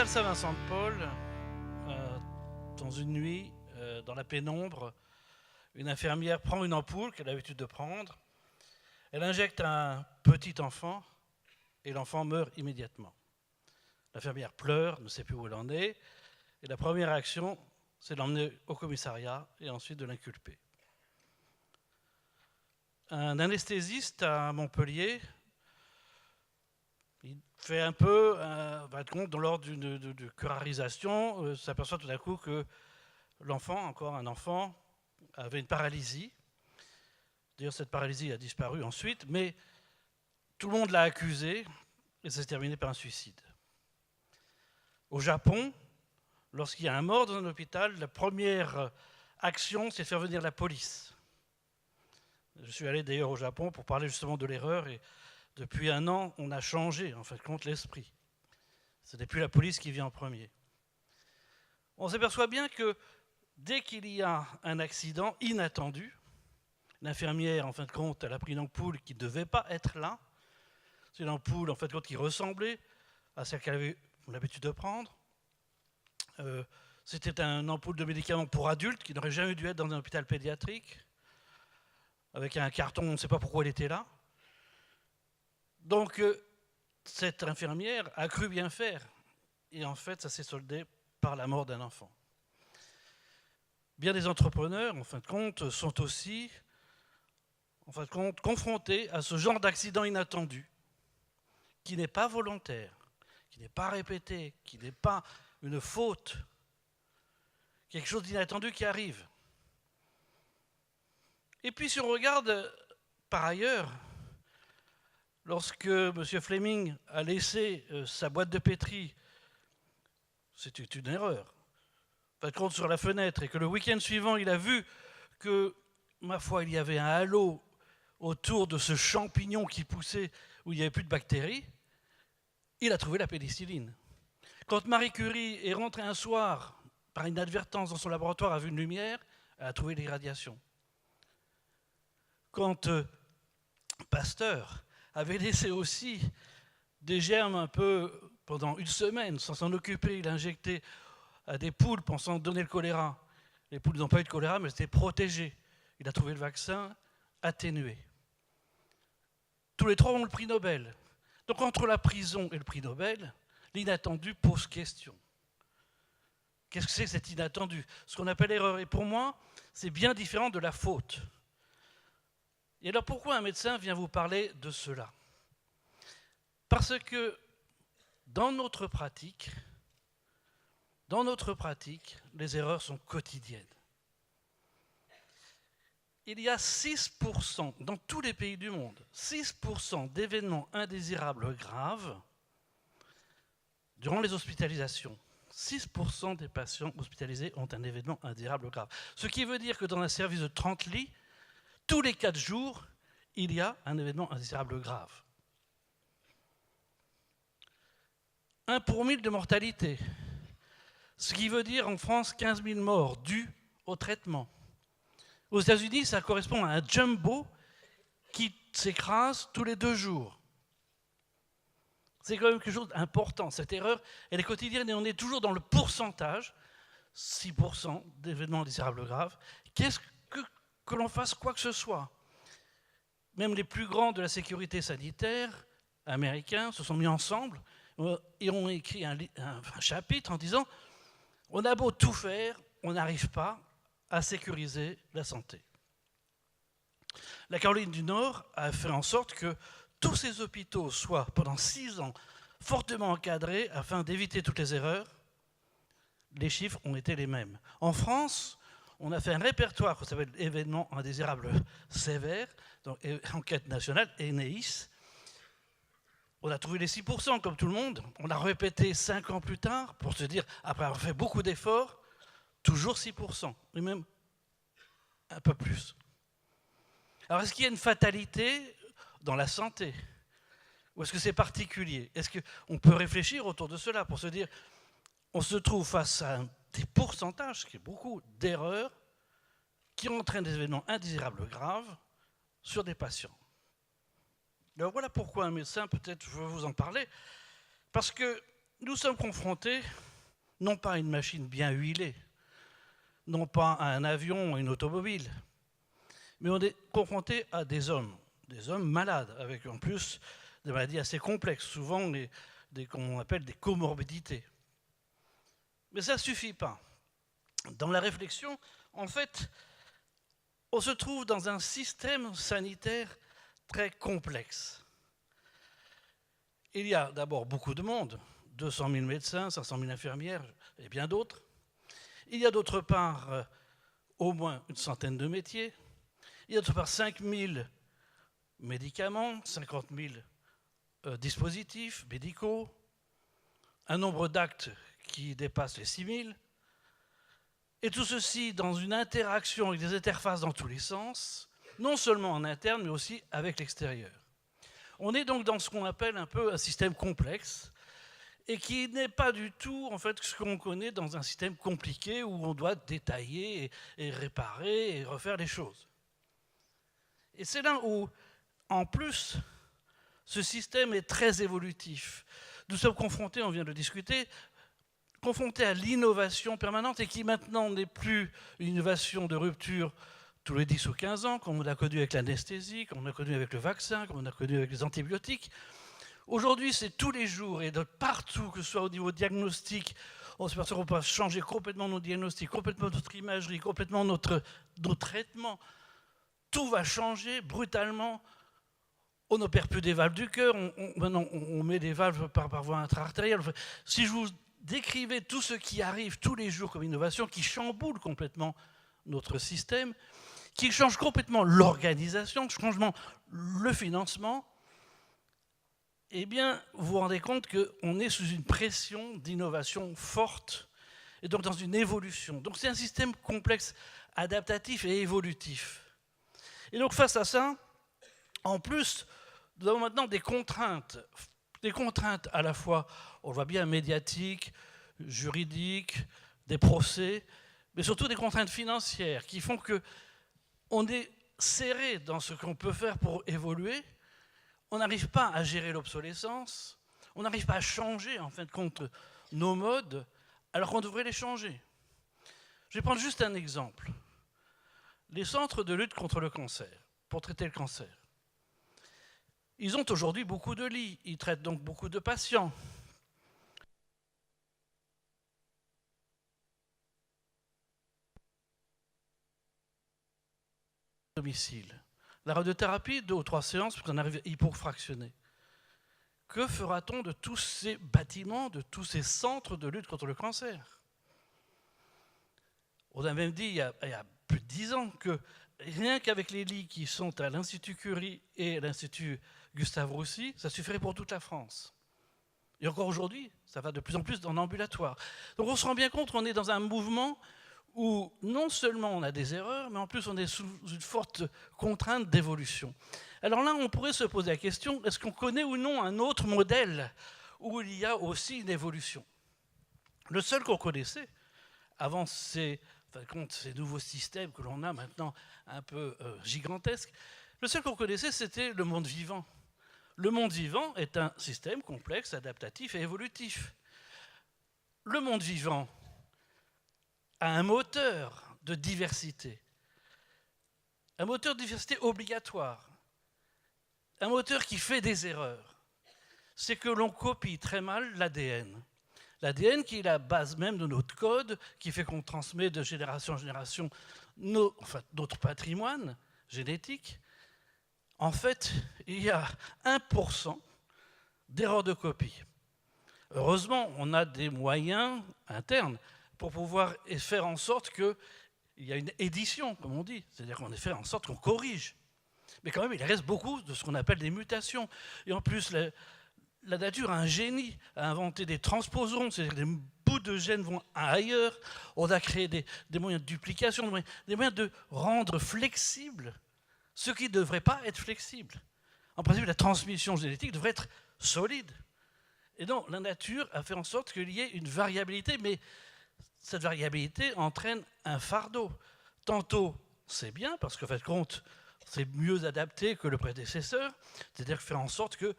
l'hôpital Saint-Vincent-de-Paul, dans une nuit, dans la pénombre, une infirmière prend une ampoule qu'elle a l'habitude de prendre, elle injecte un petit enfant et l'enfant meurt immédiatement. L'infirmière pleure, ne sait plus où elle en est, et la première action, c'est de l'emmener au commissariat et ensuite de l'inculper. Un anesthésiste à Montpellier, il fait un peu, dans l'ordre de curarisation, s'aperçoit tout à coup que l'enfant, encore un enfant, avait une paralysie. D'ailleurs, cette paralysie a disparu ensuite, mais tout le monde l'a accusé et ça s'est terminé par un suicide. Au Japon, lorsqu'il y a un mort dans un hôpital, la première action, c'est de faire venir la police. Je suis allé d'ailleurs au Japon pour parler justement de l'erreur et depuis un an, on a changé en fait compte l'esprit. Ce n'est plus la police qui vient en premier. On s'aperçoit bien que dès qu'il y a un accident inattendu, l'infirmière, en fin de compte, elle a pris une ampoule qui ne devait pas être là. C'est une ampoule, en fin de compte, qui ressemblait à celle qu'elle avait l'habitude de prendre. C'était une ampoule de médicaments pour adultes qui n'aurait jamais dû être dans un hôpital pédiatrique, avec un carton, on ne sait pas pourquoi elle était là. Donc, cette infirmière a cru bien faire. Et en fait, ça s'est soldé par la mort d'un enfant. Bien des entrepreneurs, en fin de compte, sont aussi confrontés à ce genre d'accident inattendu, qui n'est pas volontaire, qui n'est pas répété, qui n'est pas une faute, quelque chose d'inattendu qui arrive. Et puis si on regarde par ailleurs, lorsque M. Fleming a laissé sa boîte de pétri, c'était une erreur, pas de compte sur la fenêtre, et que le week-end suivant, il a vu que, ma foi, il y avait un halo autour de ce champignon qui poussait où il n'y avait plus de bactéries, il a trouvé la pénicilline. Quand Marie Curie est rentrée un soir, par inadvertance dans son laboratoire, a vu une lumière, elle a trouvé l'irradiation. Quand Pasteur avait laissé aussi des germes un peu pendant une semaine, sans s'en occuper, il a injecté à des poules pensant donner le choléra. Les poules n'ont pas eu de choléra, mais elles étaient protégées. Il a trouvé le vaccin atténué. Tous les trois ont le prix Nobel. Donc entre la prison et le prix Nobel, l'inattendu pose question. Qu'est-ce que c'est cet inattendu? Ce qu'on appelle l'erreur. Et pour moi, c'est bien différent de la faute. Et alors pourquoi un médecin vient vous parler de cela? Parce que dans notre pratique, les erreurs sont quotidiennes. Il y a 6%, dans tous les pays du monde, 6% d'événements indésirables graves durant les hospitalisations. 6% des patients hospitalisés ont un événement indésirable grave. Ce qui veut dire que dans un service de 30 lits, tous les 4 jours, il y a un événement indésirable grave. 1 pour 1000 de mortalité. Ce qui veut dire en France 15 000 morts dus au traitement. Aux États-Unis, ça correspond à un jumbo qui s'écrase tous les 2 jours. C'est quand même quelque chose d'important. Cette erreur, elle est quotidienne et on est toujours dans le pourcentage, 6% d'événements indésirables graves. Qu'est-ce que l'on fasse quoi que ce soit? Même les plus grands de la sécurité sanitaire américains se sont mis ensemble et ont écrit un chapitre en disant « On a beau tout faire, on n'arrive pas à sécuriser la santé. » La Caroline du Nord a fait en sorte que tous ces hôpitaux soient pendant 6 ans fortement encadrés afin d'éviter toutes les erreurs. Les chiffres ont été les mêmes. En France, on a fait un répertoire qui s'appelle événements indésirables sévères, donc enquête nationale, ENEIS. On a trouvé les 6% comme tout le monde. On a répété 5 ans plus tard pour se dire, après avoir fait beaucoup d'efforts, toujours 6%, et même un peu plus. Alors est-ce qu'il y a une fatalité dans la santé? Ou est-ce que c'est particulier? Est-ce qu'on peut réfléchir autour de cela pour se dire, on se trouve face à des pourcentages, ce qui est beaucoup, d'erreurs qui entraînent des événements indésirables graves sur des patients. Alors voilà pourquoi un médecin, peut-être je veux vous en parler, parce que nous sommes confrontés non pas à une machine bien huilée, non pas à un avion ou une automobile, mais on est confrontés à des hommes malades, avec en plus des maladies assez complexes, souvent qu'on appelle des comorbidités. Mais ça ne suffit pas. Dans la réflexion, en fait, on se trouve dans un système sanitaire très complexe. Il y a d'abord beaucoup de monde, 200 000 médecins, 500 000 infirmières et bien d'autres. Il y a d'autre part au moins une centaine de métiers. Il y a d'autre part 5 000 médicaments, 50 000 dispositifs médicaux, un nombre d'actes qui dépasse les 6 000. Et tout ceci dans une interaction avec des interfaces dans tous les sens, non seulement en interne, mais aussi avec l'extérieur. On est donc dans ce qu'on appelle un peu un système complexe, et qui n'est pas du tout en fait ce qu'on connaît dans un système compliqué où on doit détailler et réparer et refaire les choses. Et c'est là où, en plus, ce système est très évolutif. Nous sommes confrontés, on vient de discuter, confrontés à l'innovation permanente et qui maintenant n'est plus une innovation de rupture tous les 10 ou 15 ans, comme on l'a connu avec l'anesthésie, comme on l'a connu avec le vaccin, comme on l'a connu avec les antibiotiques. Aujourd'hui, c'est tous les jours et de partout, que ce soit au niveau diagnostic, on se perçoit qu'on peut changer complètement nos diagnostics, complètement notre imagerie, complètement nos traitements. Tout va changer brutalement. On n'opère plus des valves du cœur, maintenant on met des valves par voie intra-artérielle. Si je vous décrivais tout ce qui arrive tous les jours comme innovation, qui chamboule complètement notre système, qui change complètement l'organisation, complètement le financement, eh bien, vous vous rendez compte qu'on est sous une pression d'innovation forte et donc dans une évolution. Donc c'est un système complexe, adaptatif et évolutif. Et donc face à ça, en plus, nous avons maintenant des contraintes à la fois, on le voit bien, médiatiques, juridiques, des procès, mais surtout des contraintes financières qui font qu'on est serré dans ce qu'on peut faire pour évoluer. On n'arrive pas à gérer l'obsolescence, on n'arrive pas à changer en fin de compte nos modes, alors qu'on devrait les changer. Je vais prendre juste un exemple. Les centres de lutte contre le cancer, pour traiter le cancer, ils ont aujourd'hui beaucoup de lits, ils traitent donc beaucoup de patients. Domicile. La radiothérapie, 2 ou 3 séances, parce qu'on arrive hypofractionné. Que fera-t-on de tous ces bâtiments, de tous ces centres de lutte contre le cancer? On a même dit il y a plus de 10 ans que rien qu'avec les lits qui sont à l'Institut Curie et à l'Institut Gustave Roussy, ça suffirait pour toute la France. Et encore aujourd'hui, ça va de plus en plus en ambulatoire. Donc on se rend bien compte qu'on est dans un mouvement où non seulement on a des erreurs, mais en plus on est sous une forte contrainte d'évolution. Alors là, on pourrait se poser la question, est-ce qu'on connaît ou non un autre modèle où il y a aussi une évolution? Le seul qu'on connaissait, avant ces nouveaux systèmes que l'on a maintenant un peu gigantesques, le seul qu'on connaissait, c'était le monde vivant. Le monde vivant est un système complexe, adaptatif et évolutif. Le monde vivant a un moteur de diversité. Un moteur de diversité obligatoire. Un moteur qui fait des erreurs. C'est que l'on copie très mal l'ADN. L'ADN qui est la base même de notre code, qui fait qu'on transmet de génération en génération notre patrimoine génétique. En fait, il y a 1% d'erreurs de copie. Heureusement, on a des moyens internes pour pouvoir faire en sorte qu'il y a une édition, comme on dit. C'est-à-dire qu'on fait en sorte qu'on corrige. Mais quand même, il reste beaucoup de ce qu'on appelle des mutations. Et en plus, la nature a un génie à inventer des transposons, c'est-à-dire que des bouts de gènes vont ailleurs. On a créé des moyens de duplication, des moyens de rendre flexible ce qui ne devrait pas être flexible. En principe, la transmission génétique devrait être solide. Et donc, la nature a fait en sorte qu'il y ait une variabilité, mais cette variabilité entraîne un fardeau. Tantôt, c'est bien, parce qu'en fin de compte, c'est mieux adapté que le prédécesseur, c'est-à-dire faire en sorte que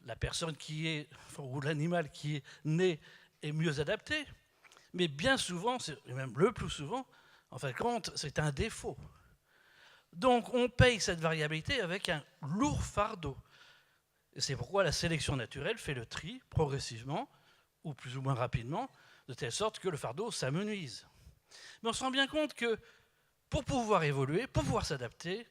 la personne qui est, ou l'animal qui est né est mieux adapté, mais bien souvent, et même le plus souvent, en fin de compte, c'est un défaut. Donc on paye cette variabilité avec un lourd fardeau. Et c'est pourquoi la sélection naturelle fait le tri progressivement, ou plus ou moins rapidement, de telle sorte que le fardeau s'amenuise. Mais on se rend bien compte que pour pouvoir évoluer, pour pouvoir s'adapter,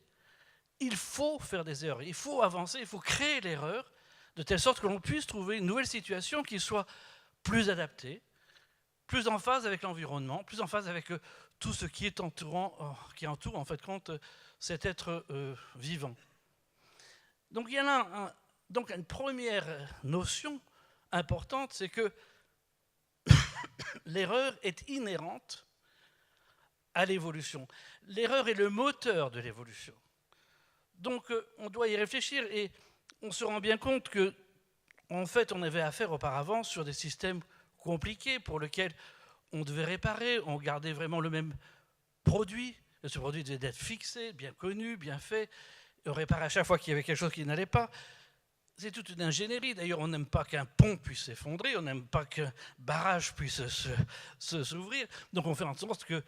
il faut faire des erreurs, il faut avancer, il faut créer l'erreur, de telle sorte que l'on puisse trouver une nouvelle situation qui soit plus adaptée, plus en phase avec l'environnement, plus en phase avec tout ce qui est qui entoure en fait compte cet être vivant. Donc il y en a donc une première notion importante, c'est que l'erreur est inhérente à l'évolution. L'erreur est le moteur de l'évolution. Donc on doit y réfléchir et on se rend bien compte que en fait on avait affaire auparavant sur des systèmes compliqués pour lesquels on devait réparer, on gardait vraiment le même produit, et ce produit devait être fixé, bien connu, bien fait, et on réparait à chaque fois qu'il y avait quelque chose qui n'allait pas. C'est toute une ingénierie. D'ailleurs, on n'aime pas qu'un pont puisse s'effondrer, on n'aime pas qu'un barrage puisse s'ouvrir. Donc on fait en sorte que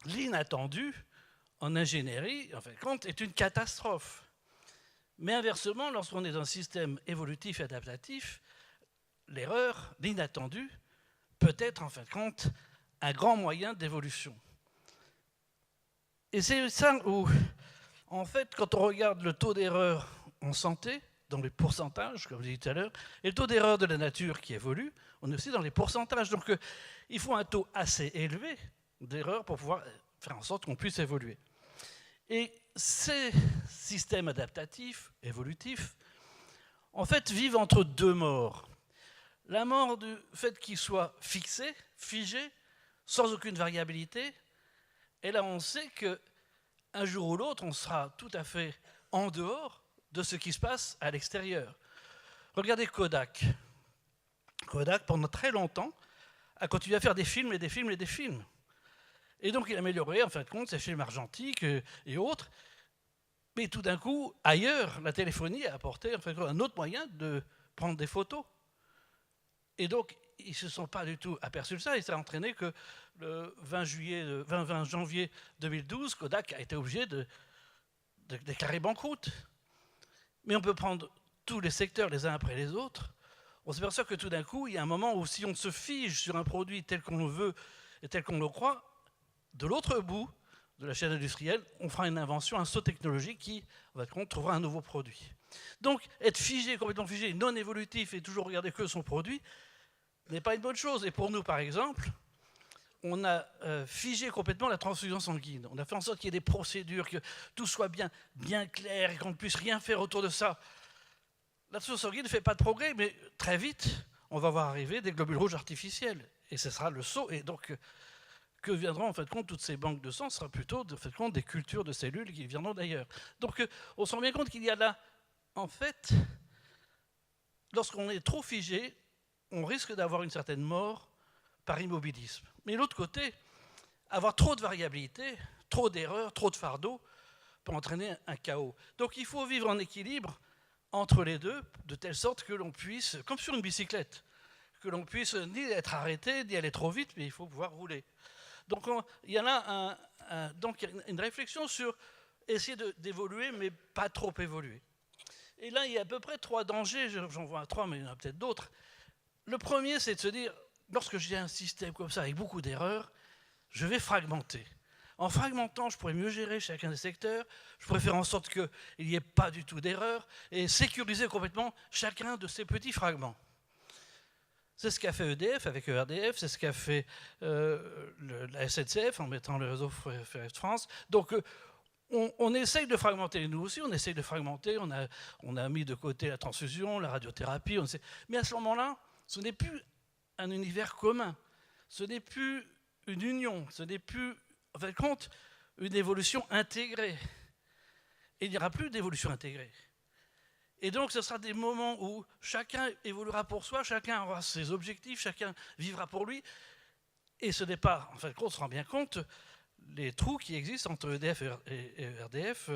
l'inattendu, en ingénierie, en fin de compte, est une catastrophe. Mais inversement, lorsqu'on est dans un système évolutif et adaptatif, l'erreur, l'inattendu, peut être en fin de compte un grand moyen d'évolution. Et c'est ça où, en fait, quand on regarde le taux d'erreur en santé, dans les pourcentages, comme je disais tout à l'heure, et le taux d'erreur de la nature qui évolue, on est aussi dans les pourcentages. Donc il faut un taux assez élevé d'erreur pour pouvoir faire en sorte qu'on puisse évoluer. Et ces systèmes adaptatifs, évolutifs, en fait, vivent entre deux morts. La mort du fait qu'ils soient fixés, figés, sans aucune variabilité. Et là, on sait qu'un jour ou l'autre, on sera tout à fait en dehors de ce qui se passe à l'extérieur. Regardez Kodak. Kodak, pendant très longtemps, a continué à faire des films et des films et des films. Et donc, il a amélioré, en fin de compte, ses films argentiques et autres. Mais tout d'un coup, ailleurs, la téléphonie a apporté en fait, un autre moyen de prendre des photos. Et donc, ils ne se sont pas du tout aperçus de ça. Il s'est entraîné que le 20 janvier 2012, Kodak a été obligé de déclarer banqueroute. Mais on peut prendre tous les secteurs les uns après les autres. On s'aperçoit que tout d'un coup, il y a un moment où si on se fige sur un produit tel qu'on le veut et tel qu'on le croit, de l'autre bout de la chaîne industrielle, on fera une invention, un saut technologique qui, en fait, trouvera un nouveau produit. Donc, être figé, complètement figé, non évolutif et toujours regarder que son produit, n'est pas une bonne chose. Et pour nous, par exemple, on a figé complètement la transfusion sanguine. On a fait en sorte qu'il y ait des procédures, que tout soit bien clair et qu'on ne puisse rien faire autour de ça. La transfusion sanguine ne fait pas de progrès, mais très vite, on va voir arriver des globules rouges artificiels. Et ce sera le saut. Et donc, que viendront en fait compte toutes ces banques de sang, ce sera plutôt en fait compte des cultures de cellules qui viendront d'ailleurs. Donc, on se rend bien compte qu'il y a là, en fait, lorsqu'on est trop figé, on risque d'avoir une certaine mort par immobilisme. Mais de l'autre côté, avoir trop de variabilité, trop d'erreurs, trop de fardeaux peut entraîner un chaos. Donc il faut vivre en équilibre entre les deux, de telle sorte que l'on puisse, comme sur une bicyclette, que l'on puisse ni être arrêté, ni aller trop vite, mais il faut pouvoir rouler. Donc il y en a donc une réflexion sur essayer d'évoluer, mais pas trop évoluer. Et là, il y a à peu près 3 dangers, j'en vois 3, mais il y en a peut-être d'autres. Le premier, c'est de se dire, lorsque j'ai un système comme ça, avec beaucoup d'erreurs, je vais fragmenter. En fragmentant, je pourrais mieux gérer chacun des secteurs, je pourrais faire en sorte qu'il n'y ait pas du tout d'erreurs, et sécuriser complètement chacun de ces petits fragments. C'est ce qu'a fait EDF avec ERDF, c'est ce qu'a fait la SNCF en mettant le réseau ferré de France. Donc, on essaye de fragmenter, nous aussi, on essaye de fragmenter, on a mis de côté la transfusion, la radiothérapie, mais à ce moment-là, ce n'est plus un univers commun, ce n'est plus une union, ce n'est plus, en fin de compte, une évolution intégrée. Et il n'y aura plus d'évolution intégrée. Et donc, ce sera des moments où chacun évoluera pour soi, chacun aura ses objectifs, chacun vivra pour lui. Et ce n'est pas, en fin de compte, on se rend bien compte, les trous qui existent entre EDF et RDF.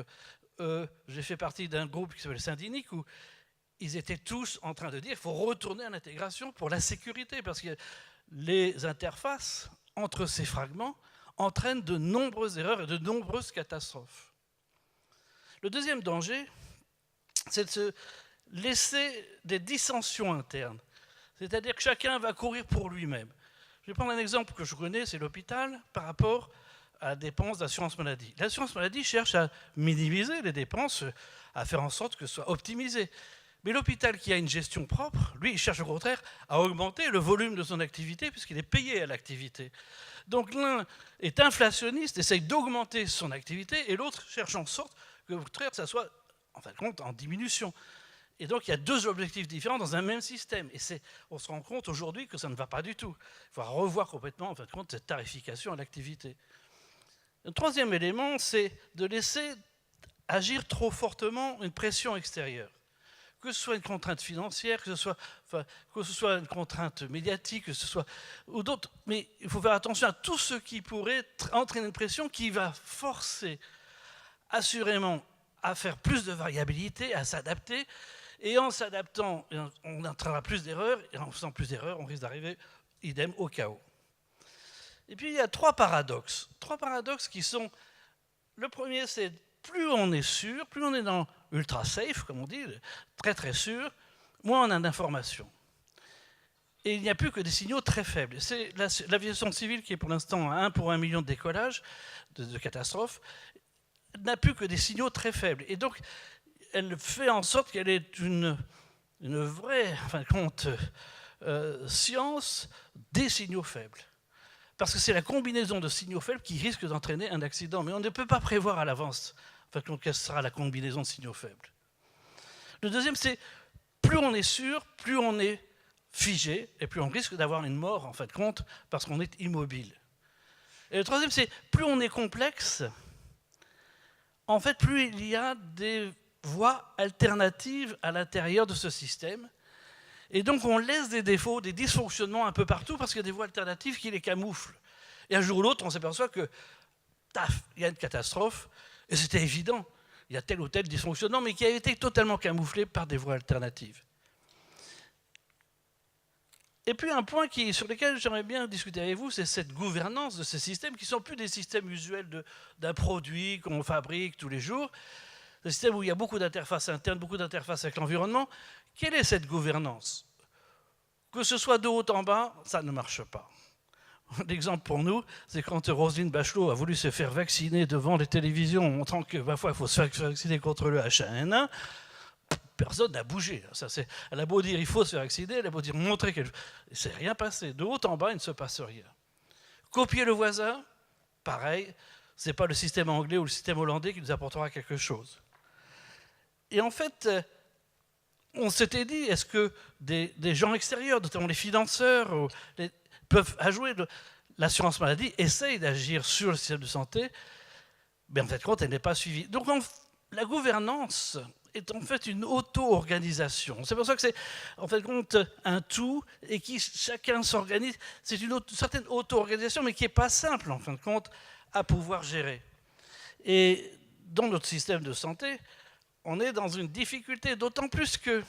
J'ai fait partie d'un groupe qui s'appelle Saint-Dinic, où ils étaient tous en train de dire qu'il faut retourner à l'intégration pour la sécurité, parce que les interfaces entre ces fragments entraînent de nombreuses erreurs et de nombreuses catastrophes. Le deuxième danger, c'est de se laisser des dissensions internes. C'est-à-dire que chacun va courir pour lui-même. Je vais prendre un exemple que je connais, c'est l'hôpital, par rapport à la dépense d'assurance maladie. L'assurance maladie cherche à minimiser les dépenses, à faire en sorte que ce soit optimisé. Mais l'hôpital qui a une gestion propre, lui, il cherche au contraire à augmenter le volume de son activité puisqu'il est payé à l'activité. Donc l'un est inflationniste, essaye d'augmenter son activité, et l'autre cherche en sorte que au contraire, ça soit en fin de compte en diminution. Et donc il y a deux objectifs différents dans un même système. Et on se rend compte aujourd'hui que ça ne va pas du tout. Il faut revoir complètement en fin de compte cette tarification à l'activité. Le troisième élément, c'est de laisser agir trop fortement une pression extérieure. Que ce soit une contrainte financière, que ce soit une contrainte médiatique, que ce soit ou d'autres. Mais il faut faire attention à tout ce qui pourrait entraîner une pression qui va forcer assurément à faire plus de variabilité, à s'adapter. Et en s'adaptant, on entraînera plus d'erreurs. Et en faisant plus d'erreurs, on risque d'arriver, idem, au chaos. Et puis il y a trois paradoxes. Trois paradoxes qui sont... Le premier, c'est plus on est sûr, plus on est dans ultra safe, comme on dit, très très sûr, moins on a d'informations. Et il n'y a plus que des signaux très faibles. C'est l'aviation civile qui est pour l'instant à 1 pour 1 million de décollages, de catastrophes, n'a plus que des signaux très faibles. Et donc, elle fait en sorte qu'elle est une vraie, en fin de compte, science des signaux faibles. Parce que c'est la combinaison de signaux faibles qui risque d'entraîner un accident. Mais on ne peut pas prévoir à l'avance quelle sera la combinaison de signaux faibles. Le deuxième, c'est plus on est sûr, plus on est figé, et plus on risque d'avoir une mort, en fin de compte, parce qu'on est immobile. Et le troisième, c'est plus on est complexe, en fait, plus il y a des voies alternatives à l'intérieur de ce système. Et donc, on laisse des défauts, des dysfonctionnements un peu partout, parce qu'il y a des voies alternatives qui les camouflent. Et un jour ou l'autre, on s'aperçoit que, taf, il y a une catastrophe, et c'était évident. Il y a tel ou tel dysfonctionnement, mais qui a été totalement camouflé par des voies alternatives. Et puis un point sur lequel j'aimerais bien discuter avec vous, c'est cette gouvernance de ces systèmes qui ne sont plus des systèmes usuels d'un produit qu'on fabrique tous les jours, des systèmes où il y a beaucoup d'interfaces internes, beaucoup d'interfaces avec l'environnement. Quelle est cette gouvernance? Que ce soit de haut en bas, ça ne marche pas. L'exemple pour nous, c'est quand Roselyne Bachelot a voulu se faire vacciner devant les télévisions, montrant que parfois il faut se faire vacciner contre le H1N1, personne n'a bougé. Elle a beau dire il faut se faire vacciner, elle a beau dire montrer quelque chose. Il ne s'est rien passé. De haut en bas, il ne se passe rien. Copier le voisin, pareil, ce n'est pas le système anglais ou le système hollandais qui nous apportera quelque chose. Et en fait, on s'était dit, est-ce que des gens extérieurs, notamment les financeurs, peuvent jouer l'assurance maladie, essayent d'agir sur le système de santé, mais en fait, compte, elle n'est pas suivie. Donc, la gouvernance est en fait une auto-organisation. C'est pour ça que c'est en fait compte un tout et qui chacun s'organise. C'est une certaine auto-organisation, mais qui n'est pas simple en fin de compte à pouvoir gérer. Et dans notre système de santé, on est dans une difficulté, d'autant plus que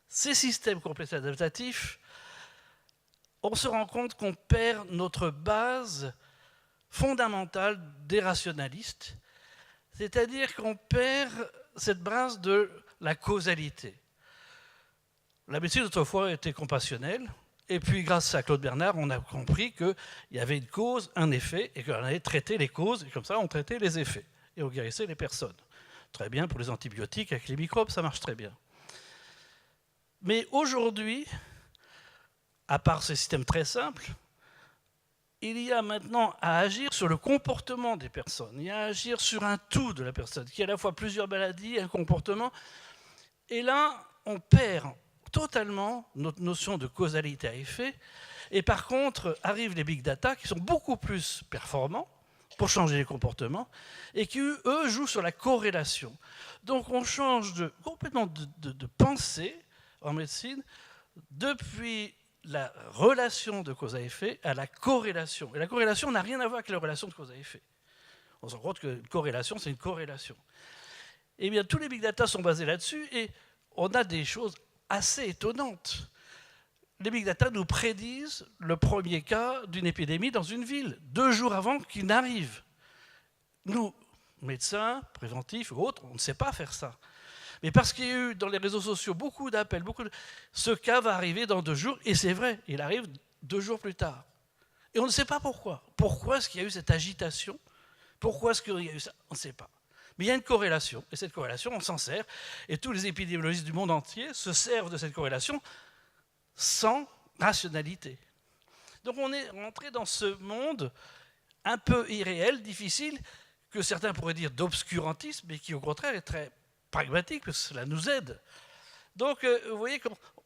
ces systèmes complexes adaptatifs, on se rend compte qu'on perd notre base fondamentale des rationalistes, c'est-à-dire qu'on perd cette base de la causalité. La médecine autrefois était compassionnelle, et puis grâce à Claude Bernard, on a compris qu'il y avait une cause, un effet, et qu'on allait traiter les causes, et comme ça on traitait les effets, et on guérissait les personnes. Très bien pour les antibiotiques, avec les microbes, ça marche très bien. Mais aujourd'hui, à part ces systèmes très simples, il y a maintenant à agir sur le comportement des personnes. Il y a à agir sur un tout de la personne, qui a à la fois plusieurs maladies, un comportement. Et là, on perd totalement notre notion de causalité à effet. Et par contre, arrivent les big data qui sont beaucoup plus performants pour changer les comportements et qui, eux, jouent sur la corrélation. Donc on change complètement de pensée en médecine depuis la relation de cause à effet à la corrélation. Et la corrélation n'a rien à voir avec la relation de cause à effet. On se rend compte qu'une corrélation, c'est une corrélation. Eh bien, tous les big data sont basés là-dessus et on a des choses assez étonnantes. Les big data nous prédisent le premier cas d'une épidémie dans une ville, 2 jours avant qu'il n'arrive. Nous, médecins, préventifs ou autres, on ne sait pas faire ça. Mais parce qu'il y a eu dans les réseaux sociaux beaucoup d'appels, ce cas va arriver dans 2 jours, et c'est vrai, il arrive 2 jours plus tard. Et on ne sait pas pourquoi. Pourquoi est-ce qu'il y a eu cette agitation? Pourquoi est-ce qu'il y a eu ça? On ne sait pas. Mais il y a une corrélation, et cette corrélation, on s'en sert, et tous les épidémiologistes du monde entier se servent de cette corrélation sans rationalité. Donc on est rentré dans ce monde un peu irréel, difficile, que certains pourraient dire d'obscurantisme, mais qui au contraire est très pragmatique, parce que cela nous aide. Donc vous voyez,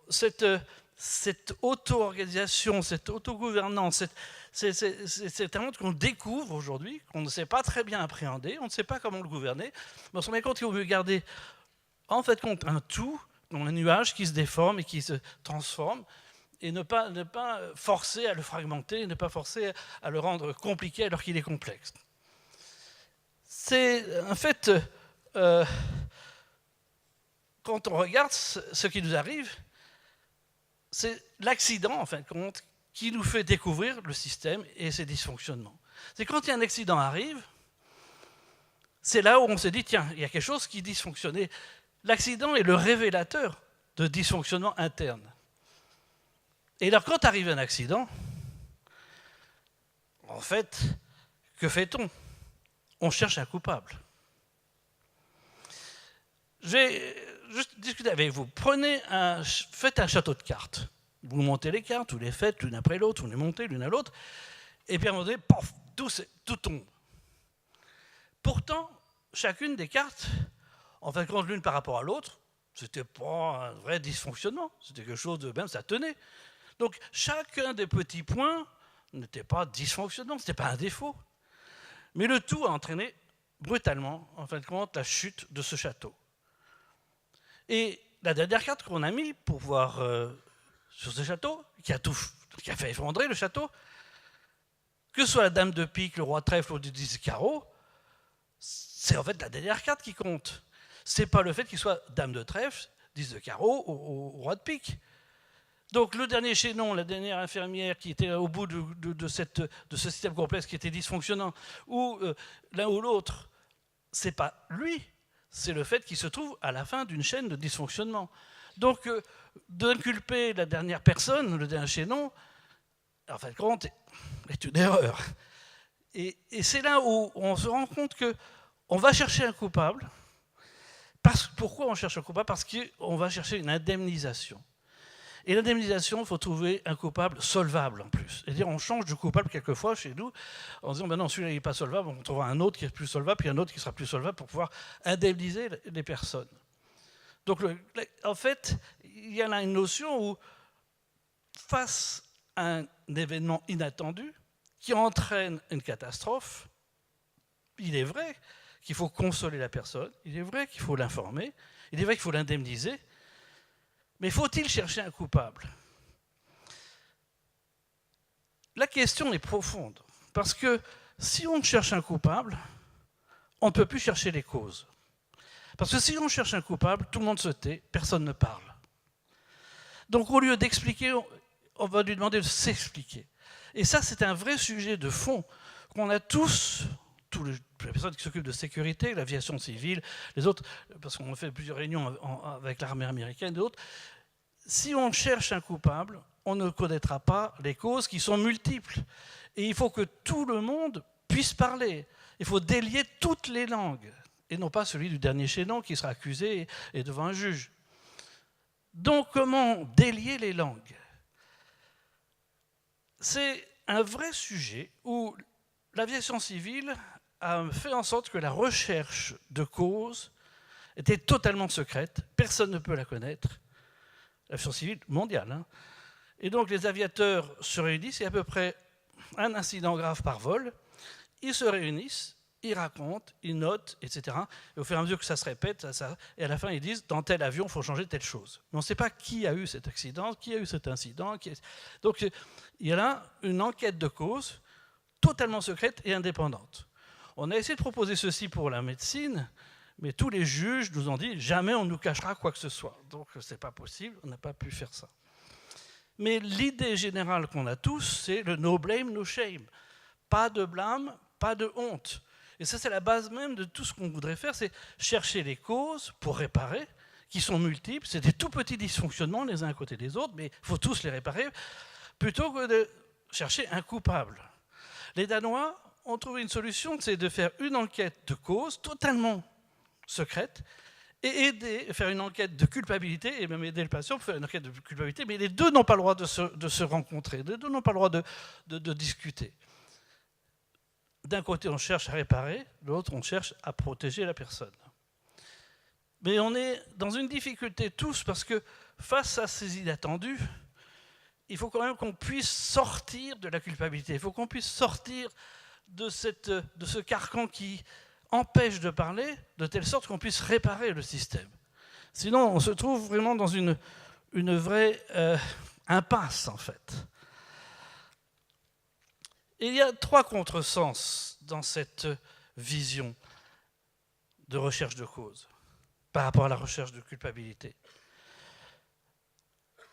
cette auto-organisation, cette autogouvernance, c'est un monde qu'on découvre aujourd'hui, qu'on ne sait pas très bien appréhender, on ne sait pas comment le gouverner, mais on se rend compte qu'il vaut mieux garder en fait compte un tout, un nuage qui se déforme et qui se transforme, et ne pas forcer à le fragmenter, ne pas forcer à le rendre compliqué alors qu'il est complexe. C'est en fait, quand on regarde ce qui nous arrive, c'est l'accident, en fin de compte, qui nous fait découvrir le système et ses dysfonctionnements. C'est quand il y a un accident arrive, c'est là où on se dit, tiens, il y a quelque chose qui dysfonctionne. L'accident est le révélateur de dysfonctionnement interne. Et alors, quand arrive un accident, en fait, que fait-on? On cherche un coupable. Je vais juste discuter avec vous. Faites un château de cartes. Vous montez les cartes, vous les faites l'une après l'autre, vous les montez l'une à l'autre, et puis à un moment donné, pof, tout tombe. Pourtant, chacune des cartes, en fin de compte, l'une par rapport à l'autre, c'était pas un vrai dysfonctionnement, c'était quelque chose de même, ça tenait. Donc chacun des petits points n'était pas dysfonctionnant, c'était pas un défaut. Mais le tout a entraîné brutalement, en fin de compte, la chute de ce château. Et la dernière carte qu'on a mise pour voir sur ce château, qui a fait effondrer le château, que ce soit la dame de pique, le roi de trèfle ou le 10 de carreau, c'est en fait la dernière carte qui compte. C'est pas le fait qu'il soit dame de trèfle, 10 de carreau ou roi de pique. Donc le dernier chaînon, la dernière infirmière qui était au bout de ce système complexe qui était dysfonctionnant, ou l'un ou l'autre, c'est pas lui, c'est le fait qu'il se trouve à la fin d'une chaîne de dysfonctionnement. Donc d'inculper la dernière personne, le dernier chaînon, en fin de compte, est une erreur. Et c'est là où on se rend compte qu'on va chercher un coupable. Pourquoi on cherche un coupable? Parce qu'on va chercher une indemnisation. Et l'indemnisation, il faut trouver un coupable solvable en plus. C'est-à-dire on change de coupable quelquefois chez nous en disant ben non, celui-là n'est pas solvable, on trouvera un autre qui est plus solvable, puis un autre qui sera plus solvable pour pouvoir indemniser les personnes. Donc en fait, il y en a une notion où face à un événement inattendu qui entraîne une catastrophe, il est vrai qu'il faut consoler la personne, il est vrai qu'il faut l'informer, il est vrai qu'il faut l'indemniser, mais faut-il chercher un coupable? La question est profonde, parce que si on cherche un coupable, on ne peut plus chercher les causes. Parce que si on cherche un coupable, tout le monde se tait, personne ne parle. Donc au lieu d'expliquer, on va lui demander de s'expliquer. Et ça, c'est un vrai sujet de fond qu'on a tous les personnes qui s'occupent de sécurité, l'aviation civile, les autres, parce qu'on a fait plusieurs réunions avec l'armée américaine et d'autres. Si on cherche un coupable, on ne connaîtra pas les causes qui sont multiples. Et il faut que tout le monde puisse parler. Il faut délier toutes les langues, et non pas celui du dernier chaînon qui sera accusé et devant un juge. Donc, comment délier les langues? C'est un vrai sujet où l'aviation civile a fait en sorte que la recherche de causes était totalement secrète, personne ne peut la connaître, l'aviation civile mondiale. Hein. Et donc les aviateurs se réunissent, il y a à peu près un incident grave par vol, ils se réunissent, ils racontent, ils notent, etc. Et au fur et à mesure que ça se répète, et à la fin ils disent, dans tel avion, il faut changer telle chose. Mais on ne sait pas qui a eu cet accident, qui a eu cet incident. Donc il y a là une enquête de cause totalement secrète et indépendante. On a essayé de proposer ceci pour la médecine, Mais tous les juges nous ont dit jamais on nous cachera quoi que ce soit. Donc c'est pas possible, on n'a pas pu faire ça. Mais l'idée générale qu'on a tous, c'est le no blame, no shame. Pas de blâme, pas de honte. Et ça, c'est la base même de tout ce qu'on voudrait faire, c'est chercher les causes pour réparer, qui sont multiples. C'est des tout petits dysfonctionnements les uns à côté des autres, mais il faut tous les réparer, plutôt que de chercher un coupable. Les Danois ont trouvé une solution, c'est de faire une enquête de cause totalement secrète, et faire une enquête de culpabilité, et même aider le patient pour faire une enquête de culpabilité, mais les deux n'ont pas le droit de se rencontrer, les deux n'ont pas le droit de discuter. D'un côté, on cherche à réparer, de l'autre, on cherche à protéger la personne. Mais on est dans une difficulté tous, parce que face à ces inattendus, il faut quand même qu'on puisse sortir de la culpabilité, il faut qu'on puisse sortir de ce carcan qui empêche de parler, de telle sorte qu'on puisse réparer le système. Sinon, on se trouve vraiment dans une vraie impasse, en fait. Et il y a 3 contresens dans cette vision de recherche de cause par rapport à la recherche de culpabilité.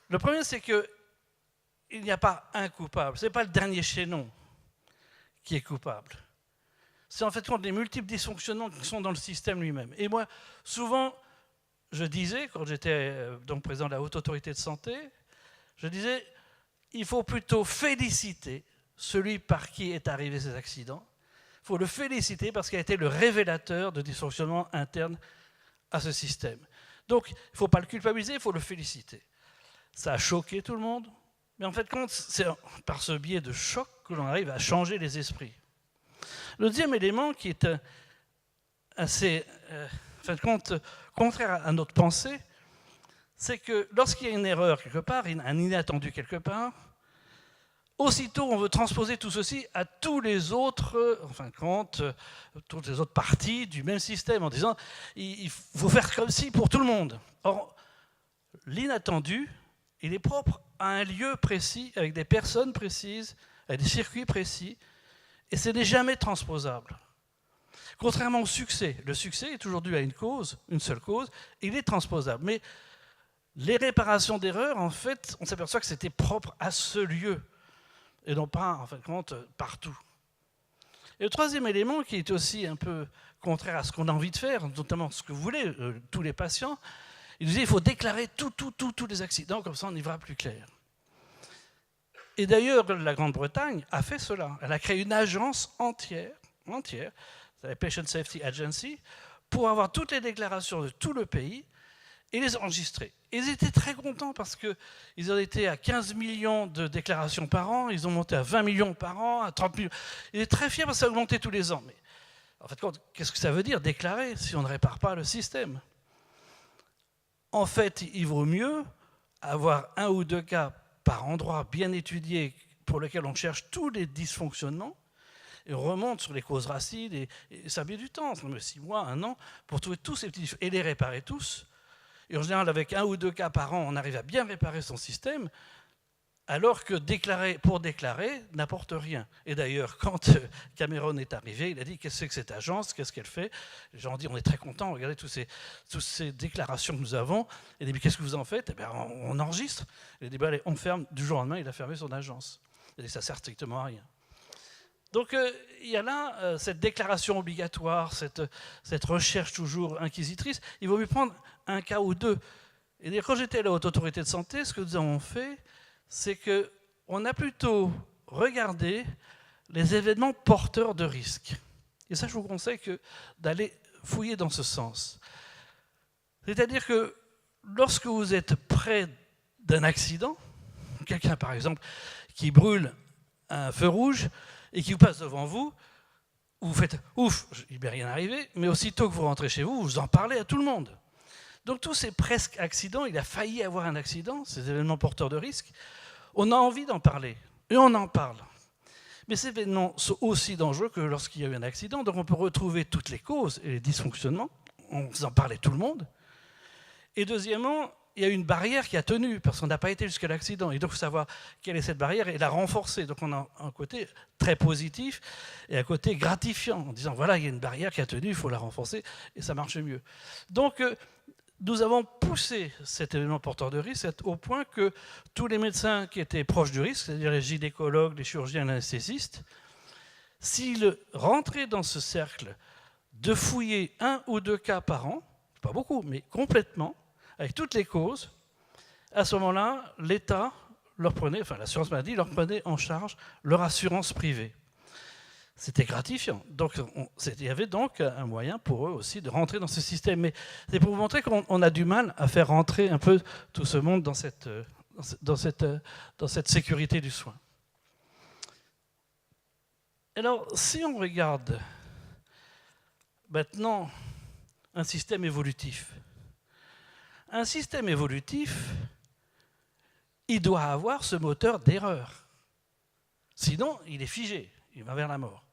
Le premier, c'est qu'il n'y a pas un coupable. Ce n'est pas le dernier chaînon qui est coupable. C'est en fait compte les multiples dysfonctionnements qui sont dans le système lui-même. Et moi, souvent, je disais, quand j'étais donc président de la Haute Autorité de Santé, je disais, il faut plutôt féliciter celui par qui est arrivé cet accident. Il faut le féliciter parce qu'il a été le révélateur de dysfonctionnements internes à ce système. Donc, il ne faut pas le culpabiliser, il faut le féliciter. Ça a choqué tout le monde, mais en fait, c'est par ce biais de choc que l'on arrive à changer les esprits. Le deuxième élément qui est assez, en fin de compte, contraire à notre pensée, c'est que lorsqu'il y a une erreur quelque part, un inattendu quelque part, aussitôt on veut transposer tout ceci à tous les autres, en fin de compte, toutes les autres parties du même système, en disant il faut faire comme si pour tout le monde. Or, l'inattendu, il est propre à un lieu précis, avec des personnes précises, avec des circuits précis, et ce n'est jamais transposable. Contrairement au succès, le succès est toujours dû à une cause, une seule cause, et il est transposable. Mais les réparations d'erreurs, en fait, on s'aperçoit que c'était propre à ce lieu, et non pas, en fin de compte, partout. Et le troisième élément, qui est aussi un peu contraire à ce qu'on a envie de faire, notamment ce que vous voulez, tous les patients, il nous dit qu'il faut déclarer tous les accidents, comme ça on y verra plus clair. Et d'ailleurs, la Grande-Bretagne a fait cela. Elle a créé une agence entière, la Patient Safety Agency, pour avoir toutes les déclarations de tout le pays et les enregistrer. Et ils étaient très contents parce qu'ils ont été à 15 millions de déclarations par an, ils ont monté à 20 millions par an, à 30 millions. Ils étaient très fiers parce que ça a augmenté tous les ans. Mais en fait, qu'est-ce que ça veut dire, déclarer, si on ne répare pas le système? En fait, il vaut mieux avoir 1 ou 2 cas par endroit bien étudié pour lequel on cherche tous les dysfonctionnements et on remonte sur les causes racines et ça met du temps, ça met 6 mois, 1 an pour trouver tous ces petits et les réparer tous. Et en général, avec 1 ou 2 cas par an, on arrive à bien réparer son système, alors que pour déclarer n'apporte rien. Et d'ailleurs, quand Cameron est arrivé, il a dit « Qu'est-ce que c'est que cette agence? Qu'est-ce qu'elle fait ?» Les gens ont dit « On est très contents, regardez toutes ces déclarations que nous avons. » Il a dit « Qu'est-ce que vous en faites ?» Eh bien, on enregistre. Il a dit « Allez, on ferme. » Du jour au lendemain, il a fermé son agence. Il a dit « Ça ne sert strictement à rien. » Donc, il y a là cette déclaration obligatoire, cette recherche toujours inquisitrice. Il vaut mieux prendre 1 cas ou 2. Et quand j'étais à la Haute Autorité de Santé, ce que nous avons fait, c'est qu'on a plutôt regardé les événements porteurs de risques. Et ça, je vous conseille d'aller fouiller dans ce sens. C'est-à-dire que lorsque vous êtes près d'un accident, quelqu'un par exemple qui brûle un feu rouge et qui vous passe devant vous, vous faites « ouf, il ne m'est rien arrivé », mais aussitôt que vous rentrez chez vous, vous en parlez à tout le monde. Donc tous ces presque accidents, il a failli avoir un accident, ces événements porteurs de risques, on a envie d'en parler, et on en parle. Mais ces événements sont aussi dangereux que lorsqu'il y a eu un accident, donc on peut retrouver toutes les causes et les dysfonctionnements, on en parlait tout le monde. Et deuxièmement, il y a une barrière qui a tenu, parce qu'on n'a pas été jusqu'à l'accident. Et donc, il faut savoir quelle est cette barrière et la renforcer. Donc, on a un côté très positif et un côté gratifiant, en disant, voilà, il y a une barrière qui a tenu, il faut la renforcer, et ça marche mieux. Donc, nous avons poussé cet événement porteur de risque au point que tous les médecins qui étaient proches du risque, c'est-à-dire les gynécologues, les chirurgiens, les anesthésistes, s'ils rentraient dans ce cercle de fouiller 1 ou 2 cas par an, pas beaucoup, mais complètement, avec toutes les causes, à ce moment-là, l'État leur prenait, enfin l'assurance maladie leur prenait en charge leur assurance privée. C'était gratifiant. Donc, il y avait donc un moyen pour eux aussi de rentrer dans ce système. Mais c'est pour vous montrer qu'on a du mal à faire rentrer un peu tout ce monde dans cette sécurité du soin. Alors, si on regarde maintenant un système évolutif, il doit avoir ce moteur d'erreur. Sinon, il est figé, il va vers la mort.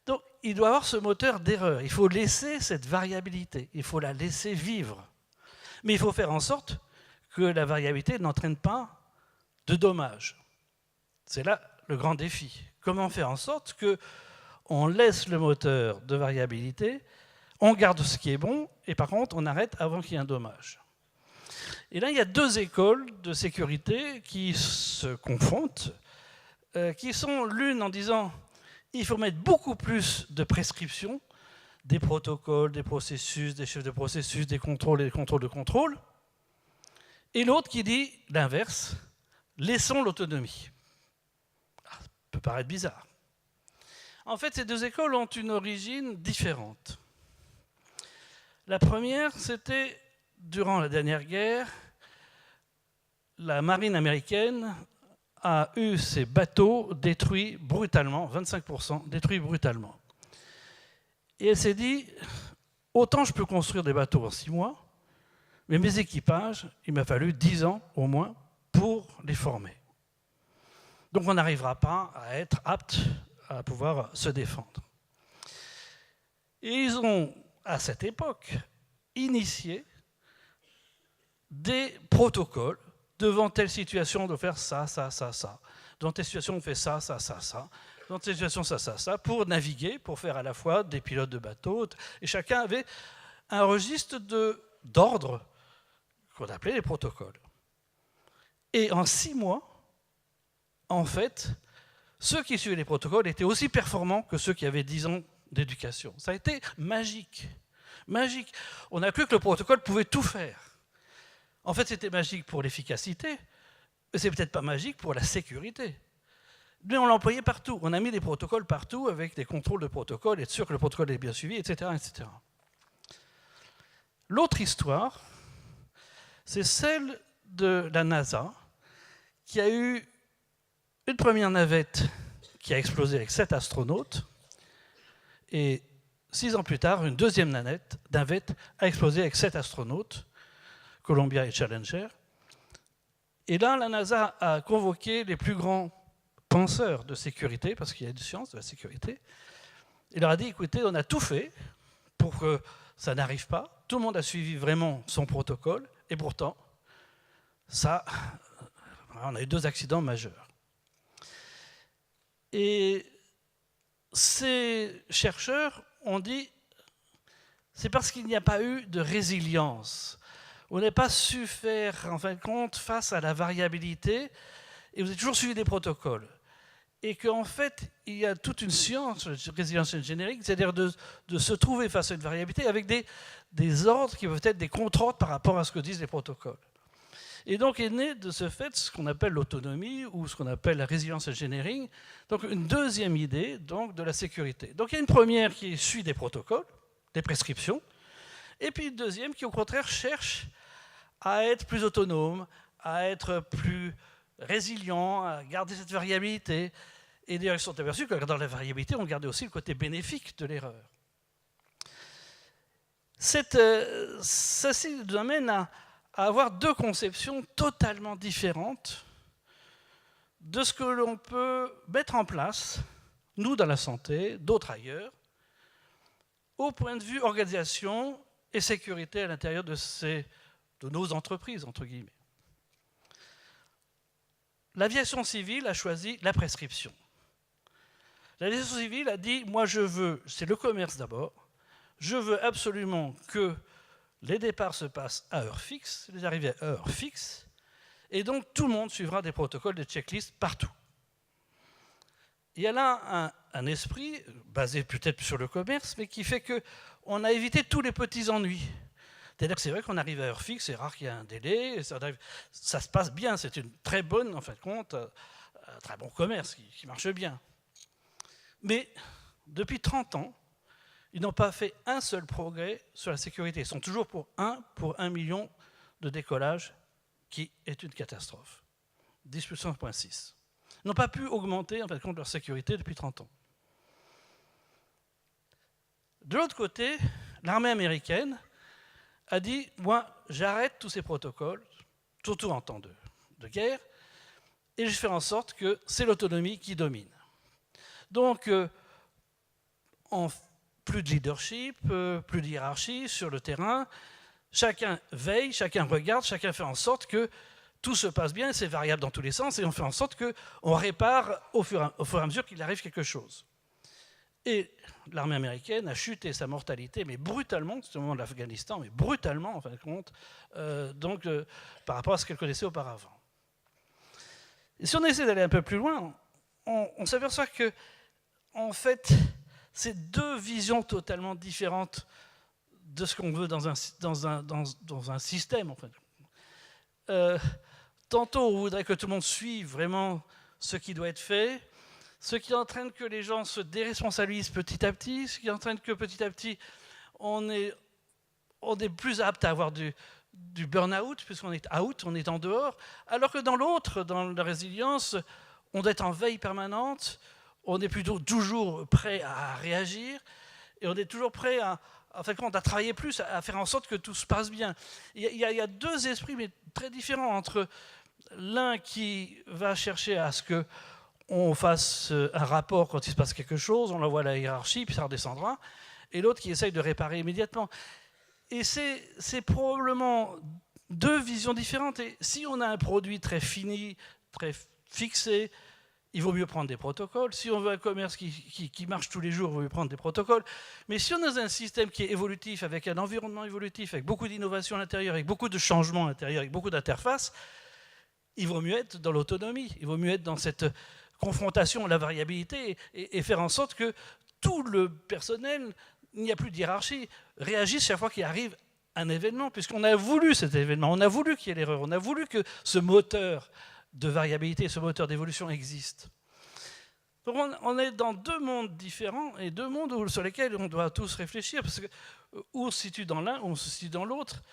Donc, il doit avoir ce moteur d'erreur. Il faut laisser cette variabilité, il faut la laisser vivre. Mais il faut faire en sorte que la variabilité n'entraîne pas de dommages. C'est là le grand défi. Comment faire en sorte qu'on laisse le moteur de variabilité, on garde ce qui est bon, et par contre, on arrête avant qu'il y ait un dommage. Et là, il y a 2 écoles de sécurité qui se confrontent, qui sont l'une en disant il faut mettre beaucoup plus de prescriptions, des protocoles, des processus, des chefs de processus, des contrôles et des contrôles de contrôle, et l'autre qui dit l'inverse, laissons l'autonomie. Ça peut paraître bizarre. En fait, ces 2 écoles ont une origine différente. La première, c'était durant la dernière guerre, la marine américaine a eu ses bateaux détruits brutalement, 25% détruits brutalement. Et elle s'est dit, autant je peux construire des bateaux en 6 mois, mais mes équipages, il m'a fallu 10 ans au moins pour les former. Donc on n'arrivera pas à être apte à pouvoir se défendre. Et ils ont, à cette époque, initié des protocoles. Devant telle situation, on doit faire ça, ça, ça, ça. Dans telle situation, on fait ça, ça, ça, ça. Dans telle situation, ça, ça, ça, pour naviguer, pour faire à la fois des pilotes de bateaux. Et chacun avait un registre d'ordre qu'on appelait les protocoles. Et en 6 mois, en fait, ceux qui suivaient les protocoles étaient aussi performants que ceux qui avaient 10 ans d'éducation. Ça a été magique. Magique. On a cru que le protocole pouvait tout faire. En fait, c'était magique pour l'efficacité, mais c'est peut-être pas magique pour la sécurité. Mais on l'employait partout. On a mis des protocoles partout avec des contrôles de protocole, être sûr que le protocole est bien suivi, etc., etc. L'autre histoire, c'est celle de la NASA, qui a eu une première navette qui a explosé avec 7 astronautes, et 6 ans plus tard, une deuxième navette a explosé avec 7 astronautes, Columbia et Challenger. Et là, la NASA a convoqué les plus grands penseurs de sécurité, parce qu'il y a une science de la sécurité. Il leur a dit, écoutez, on a tout fait pour que ça n'arrive pas. Tout le monde a suivi vraiment son protocole, et pourtant, on a eu 2 accidents majeurs. Et ces chercheurs ont dit, c'est parce qu'il n'y a pas eu de résilience. On n'a pas su faire, en fin de compte, face à la variabilité, et vous avez toujours suivi des protocoles. Et qu'en fait, il y a toute une science, la résilience générique, c'est-à-dire de se trouver face à une variabilité avec des ordres qui peuvent être des contre-ordres par rapport à ce que disent les protocoles. Et donc est né de ce fait ce qu'on appelle l'autonomie ou ce qu'on appelle la résilience engineering, donc une deuxième idée donc, de la sécurité. Donc il y a une première qui suit des protocoles, des prescriptions, et puis une deuxième qui au contraire cherche à être plus autonome, à être plus résilient, à garder cette variabilité. Et d'ailleurs, ils se sont aperçus que dans la variabilité, on gardait aussi le côté bénéfique de l'erreur. Ceci nous amène à avoir 2 conceptions totalement différentes de ce que l'on peut mettre en place, nous dans la santé, d'autres ailleurs, au point de vue organisation et sécurité à l'intérieur de de nos entreprises, entre guillemets. L'aviation civile a choisi la prescription. L'aviation civile a dit, moi je veux, c'est le commerce d'abord, je veux absolument que les départs se passent à heure fixe, les arrivées à heure fixe, et donc tout le monde suivra des protocoles, des checklists partout. Il y a là un esprit, basé peut-être sur le commerce, mais qui fait qu'on a évité tous les petits ennuis. C'est-à-dire que c'est vrai qu'on arrive à heure fixe, c'est rare qu'il y ait un délai, ça se passe bien, c'est une très bonne, en fin de compte, un très bon commerce qui marche bien. Mais depuis 30 ans, ils n'ont pas fait un seul progrès sur la sécurité. Ils sont toujours pour 1 million de décollage, qui est une catastrophe. 10 puissance 1.6. Ils n'ont pas pu augmenter en fin de compte leur sécurité depuis 30 ans. De l'autre côté, l'armée américaine a dit, moi, j'arrête tous ces protocoles, surtout en temps de guerre, et je fais en sorte que c'est l'autonomie qui domine. Donc, plus de leadership, plus de hiérarchie sur le terrain, chacun veille, chacun regarde, chacun fait en sorte que tout se passe bien, c'est variable dans tous les sens, et on fait en sorte qu'on répare au fur et à mesure qu'il arrive quelque chose. Et l'armée américaine a chuté sa mortalité, mais brutalement, c'est au moment de l'Afghanistan, mais brutalement, en fin de compte, par rapport à ce qu'elle connaissait auparavant. Et si on essaie d'aller un peu plus loin, on s'aperçoit que, en fait, c'est deux visions totalement différentes de ce qu'on veut dans un système, en fait. Tantôt, on voudrait que tout le monde suive vraiment ce qui doit être fait, ce qui entraîne que les gens se déresponsabilisent petit à petit, ce qui entraîne que petit à petit, on est plus apte à avoir du burn-out, puisqu'on est out, on est en dehors, alors que dans l'autre, dans la résilience, on doit être en veille permanente, on est plutôt toujours prêt à réagir, et on est toujours prêt à travailler plus, à faire en sorte que tout se passe bien. Il y a deux esprits, mais très différents, entre l'un qui va chercher à ce qu'on fasse un rapport quand il se passe quelque chose, on l'envoie à la hiérarchie, puis ça redescendra, et l'autre qui essaye de réparer immédiatement. Et c'est probablement deux visions différentes. Et si on a un produit très fini, très fixé, il vaut mieux prendre des protocoles. Si on veut un commerce qui marche tous les jours, il vaut mieux prendre des protocoles. Mais si on a un système qui est évolutif, avec un environnement évolutif, avec beaucoup d'innovation à l'intérieur, avec beaucoup de changements à l'intérieur, avec beaucoup d'interfaces, il vaut mieux être dans l'autonomie. Il vaut mieux être dans cette confrontation à la variabilité et faire en sorte que tout le personnel, il n'y a plus de hiérarchie, réagisse chaque fois qu'il arrive un événement, puisqu'on a voulu cet événement, on a voulu qu'il y ait l'erreur, on a voulu que ce moteur de variabilité, ce moteur d'évolution existe. Donc on est dans deux mondes différents et deux mondes sur lesquels on doit tous réfléchir, parce que où on se situe dans l'un, où on se situe dans l'autre.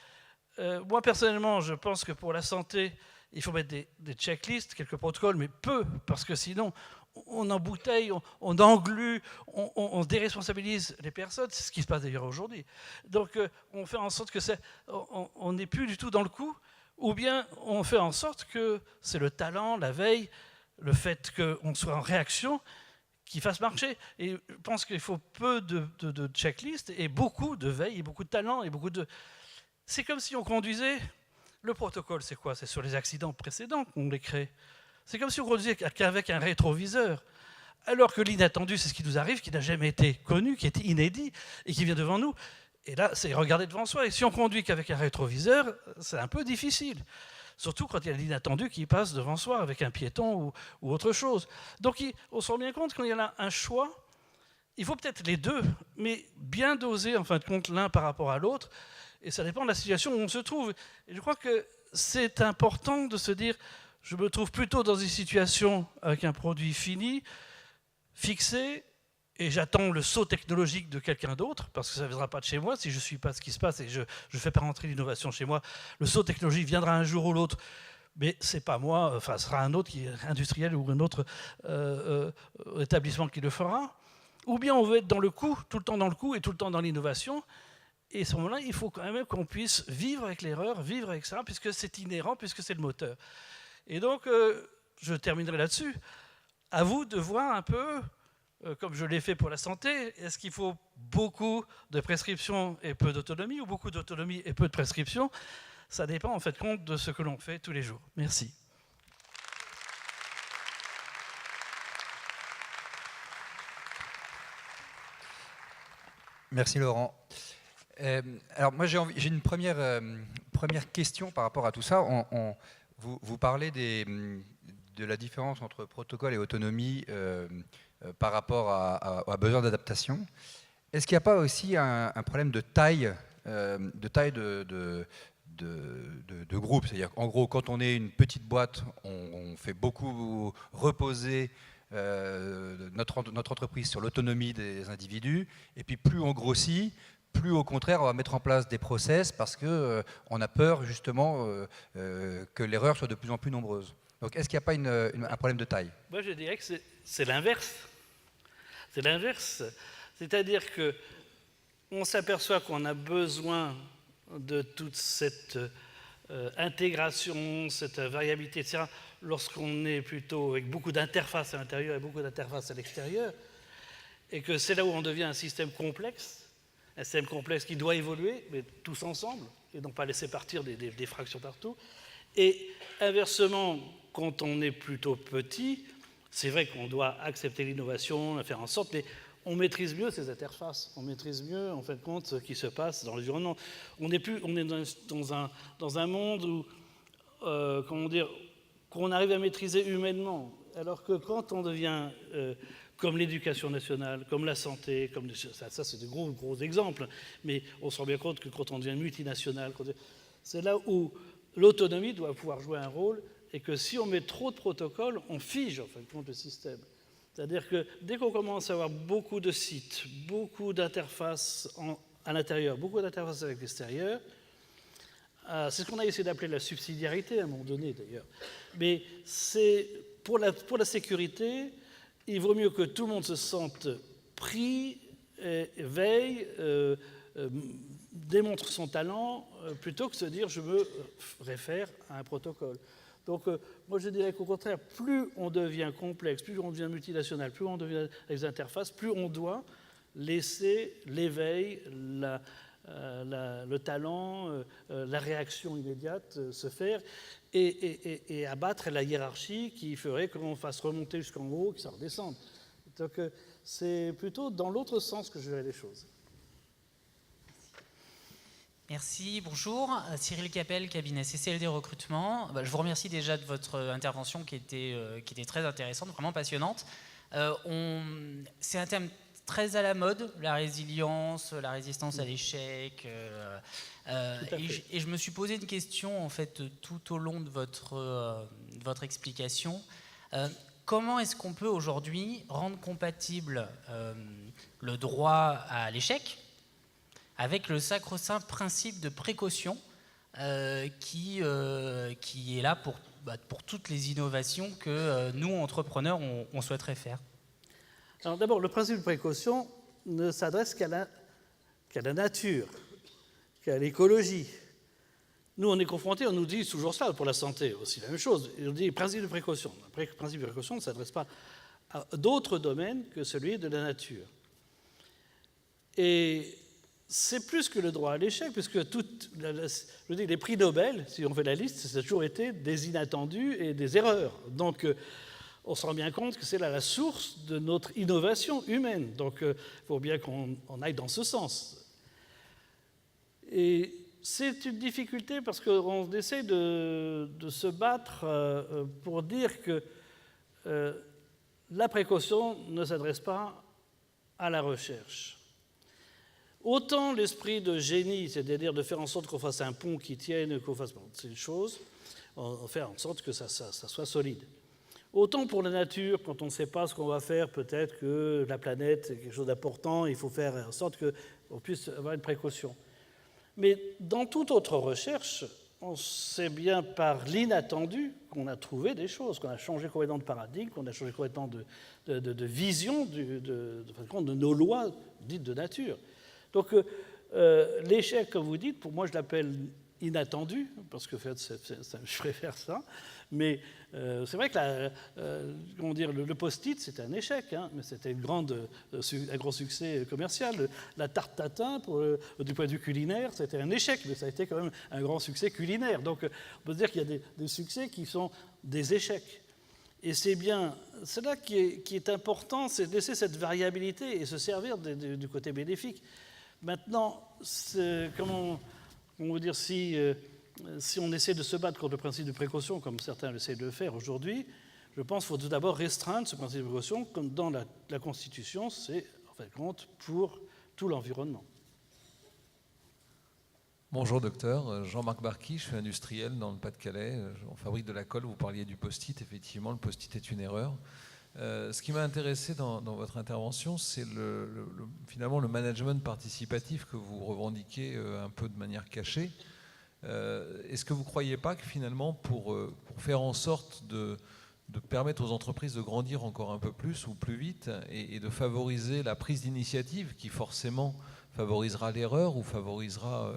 Moi, personnellement, je pense que pour la santé, il faut mettre des checklists, quelques protocoles, mais peu, parce que sinon, on embouteille, on englue, on déresponsabilise les personnes. C'est ce qui se passe d'ailleurs aujourd'hui. Donc, on fait en sorte que on n'est plus du tout dans le coup, ou bien on fait en sorte que c'est le talent, la veille, le fait qu'on soit en réaction qui fasse marcher. Et je pense qu'il faut peu de checklists et beaucoup de veille, et beaucoup de talent, et beaucoup de... C'est comme si on conduisait... Le protocole, c'est quoi? C'est sur les accidents précédents qu'on les crée. C'est comme si on conduisait qu'avec un rétroviseur. Alors que l'inattendu, c'est ce qui nous arrive, qui n'a jamais été connu, qui est inédit, et qui vient devant nous. Et là, c'est regarder devant soi. Et si on conduit qu'avec un rétroviseur, c'est un peu difficile. Surtout quand il y a l'inattendu qui passe devant soi, avec un piéton ou autre chose. Donc, on se rend bien compte qu'il y en a un choix. Il faut peut-être les deux, mais bien doser, en fin de compte, l'un par rapport à l'autre. Et ça dépend de la situation où on se trouve. Et je crois que c'est important de se dire, je me trouve plutôt dans une situation avec un produit fini, fixé, et j'attends le saut technologique de quelqu'un d'autre, parce que ça ne viendra pas de chez moi. Si je ne suis pas ce qui se passe et que je ne fais pas rentrer l'innovation chez moi, le saut technologique viendra un jour ou l'autre. Mais ce n'est pas moi, enfin ce sera un autre qui est industriel ou un autre établissement qui le fera. Ou bien on veut être dans le coup, tout le temps dans le coup et tout le temps dans l'innovation. Et à ce moment-là, il faut quand même qu'on puisse vivre avec l'erreur, vivre avec ça, puisque c'est inhérent, puisque c'est le moteur. Et donc, je terminerai là-dessus. À vous de voir un peu, comme je l'ai fait pour la santé, est-ce qu'il faut beaucoup de prescriptions et peu d'autonomie, ou beaucoup d'autonomie et peu de prescriptions? Ça dépend en fait compte de ce que l'on fait tous les jours. Merci. Merci Laurent. Alors moi j'ai une première question par rapport à tout ça. Vous parlez de la différence entre protocole et autonomie par rapport à besoin d'adaptation. Est-ce qu'il n'y a pas aussi un problème de taille de groupe? C'est-à-dire qu'en gros, quand on est une petite boîte, on fait beaucoup reposer notre entreprise sur l'autonomie des individus, et puis plus on grossit, plus au contraire on va mettre en place des process parce qu'on a peur justement que l'erreur soit de plus en plus nombreuse. Donc est-ce qu'il n'y a pas un problème de taille? Moi je dirais que c'est l'inverse. C'est l'inverse. C'est-à-dire qu'on s'aperçoit qu'on a besoin de toute cette intégration, cette variabilité, etc., lorsqu'on est plutôt avec beaucoup d'interfaces à l'intérieur et beaucoup d'interfaces à l'extérieur, et que c'est là où on devient un système complexe qui doit évoluer, mais tous ensemble, et non pas laisser partir des fractions partout. Et inversement, quand on est plutôt petit, c'est vrai qu'on doit accepter l'innovation, faire en sorte, mais on maîtrise mieux ces interfaces, on maîtrise mieux, en fin de compte, ce qui se passe dans l'environnement. On est dans un monde où, comment dire, qu'on arrive à maîtriser humainement, alors que quand on devient comme l'éducation nationale, comme la santé, ça c'est de gros exemples, mais on se rend bien compte que quand on devient multinational, c'est là où l'autonomie doit pouvoir jouer un rôle, et que si on met trop de protocoles, on fige en fin de compte le système. C'est-à-dire que dès qu'on commence à avoir beaucoup de sites, beaucoup d'interfaces à l'intérieur, beaucoup d'interfaces avec l'extérieur, c'est ce qu'on a essayé d'appeler la subsidiarité à un moment donné d'ailleurs. Mais c'est pour la sécurité, il vaut mieux que tout le monde se sente pris, veille, démontre son talent, plutôt que de se dire je me réfère à un protocole. Donc moi je dirais qu'au contraire, plus on devient complexe, plus on devient multinational, plus on devient avec des interfaces, plus on doit laisser l'éveil, le talent, la réaction immédiate se faire et abattre la hiérarchie qui ferait qu'on fasse remonter jusqu'en haut, que ça redescende. Donc c'est plutôt dans l'autre sens que je verrais les choses. Merci, bonjour. Cyril Capel, cabinet CCLD Recrutement. Je vous remercie déjà de votre intervention qui était très intéressante, vraiment passionnante. C'est un thème très à la mode, la résilience, la résistance à l'échec. Et je me suis posé une question en fait tout au long de votre explication. Comment est-ce qu'on peut aujourd'hui rendre compatible le droit à l'échec avec le sacro-saint principe de précaution qui est là pour toutes les innovations que nous, entrepreneurs, on souhaiterait faire? Alors d'abord, le principe de précaution ne s'adresse qu'à la nature, qu'à l'écologie. Nous, on est confrontés, on nous dit toujours ça, pour la santé aussi, la même chose. On dit principe de précaution. Le principe de précaution ne s'adresse pas à d'autres domaines que celui de la nature. Et c'est plus que le droit à l'échec, puisque les prix Nobel, si on fait la liste, ça a toujours été des inattendus et des erreurs. Donc, on se rend bien compte que c'est là la source de notre innovation humaine. Donc, il faut bien qu'on aille dans ce sens. Et c'est une difficulté parce qu'on essaie de se battre pour dire que la précaution ne s'adresse pas à la recherche. Autant l'esprit de génie, c'est-à-dire de faire en sorte qu'on fasse un pont qui tienne, qu'on fasse... c'est une chose, on fait en sorte que ça soit solide. Autant pour la nature, quand on ne sait pas ce qu'on va faire, peut-être que la planète est quelque chose d'important, il faut faire en sorte qu'on puisse avoir une précaution. Mais dans toute autre recherche, on sait bien par l'inattendu qu'on a trouvé des choses, qu'on a changé complètement de paradigme, qu'on a changé complètement de vision de nos lois dites de nature. Donc l'échec, comme vous dites, pour moi je l'appelle inattendu, parce que en fait, je préfère ça. Mais c'est vrai que le post-it, c'était un échec, hein, mais c'était un grand succès commercial. La tarte tatin, du point de vue culinaire, c'était un échec, mais ça a été quand même un grand succès culinaire. Donc on peut se dire qu'il y a des succès qui sont des échecs. Et c'est là qui est important, c'est de laisser cette variabilité et se servir du côté bénéfique. Maintenant, comment on veut dire, si on essaie de se battre contre le principe de précaution, comme certains essaient de le faire aujourd'hui, je pense qu'il faut tout d'abord restreindre ce principe de précaution, comme dans la Constitution, c'est en fait compte pour tout l'environnement. Bonjour docteur, Jean-Marc Barqui, je suis industriel dans le Pas-de-Calais, on fabrique de la colle, vous parliez du post-it, effectivement le post-it est une erreur. Ce qui m'a intéressé dans votre intervention, c'est finalement le management participatif que vous revendiquez un peu de manière cachée. Est-ce que vous ne croyez pas que finalement pour faire en sorte de permettre aux entreprises de grandir encore un peu plus ou plus vite et de favoriser la prise d'initiative qui forcément favorisera l'erreur ou favorisera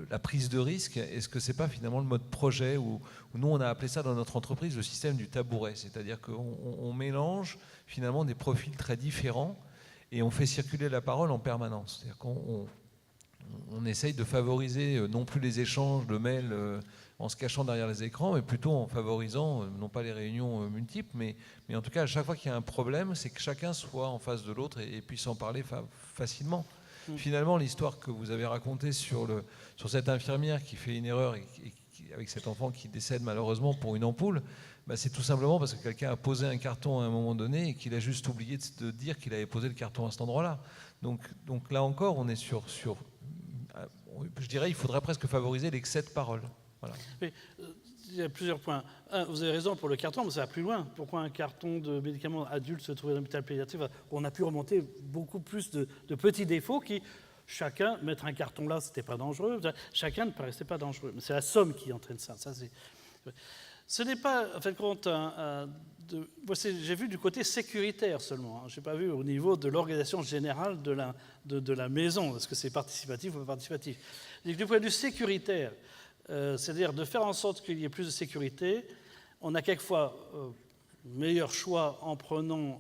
la prise de risque, est-ce que ce n'est pas finalement le mode projet où nous on a appelé ça dans notre entreprise le système du tabouret, c'est-à-dire qu'on mélange finalement des profils très différents et on fait circuler la parole en permanence, c'est-à-dire qu'on essaye de favoriser non plus les échanges de mails en se cachant derrière les écrans, mais plutôt en favorisant, non pas les réunions multiples, mais en tout cas à chaque fois qu'il y a un problème, c'est que chacun soit en face de l'autre et puisse en parler facilement. Finalement, l'histoire que vous avez racontée sur cette infirmière qui fait une erreur avec cet enfant qui décède malheureusement pour une ampoule, c'est tout simplement parce que quelqu'un a posé un carton à un moment donné et qu'il a juste oublié de dire qu'il avait posé le carton à cet endroit-là. Donc là encore, on est sur je dirais, il faudrait presque favoriser l'excès de parole. Voilà. Mais, il y a plusieurs points. Un, vous avez raison pour le carton, mais ça va plus loin. Pourquoi un carton de médicaments adultes se trouve dans l'hôpital pédiatrique? On a pu remonter beaucoup plus de petits défauts qui, chacun, mettre un carton là, c'était pas dangereux. Chacun ne paraissait pas dangereux. Mais c'est la somme qui entraîne ça. Ce n'est pas, en fait, compte, j'ai vu du côté sécuritaire seulement. Je n'ai pas vu au niveau de l'organisation générale de la maison. Est-ce que c'est participatif ou pas participatif? Du point de vue sécuritaire, c'est-à-dire de faire en sorte qu'il y ait plus de sécurité, on a quelquefois meilleur choix en prenant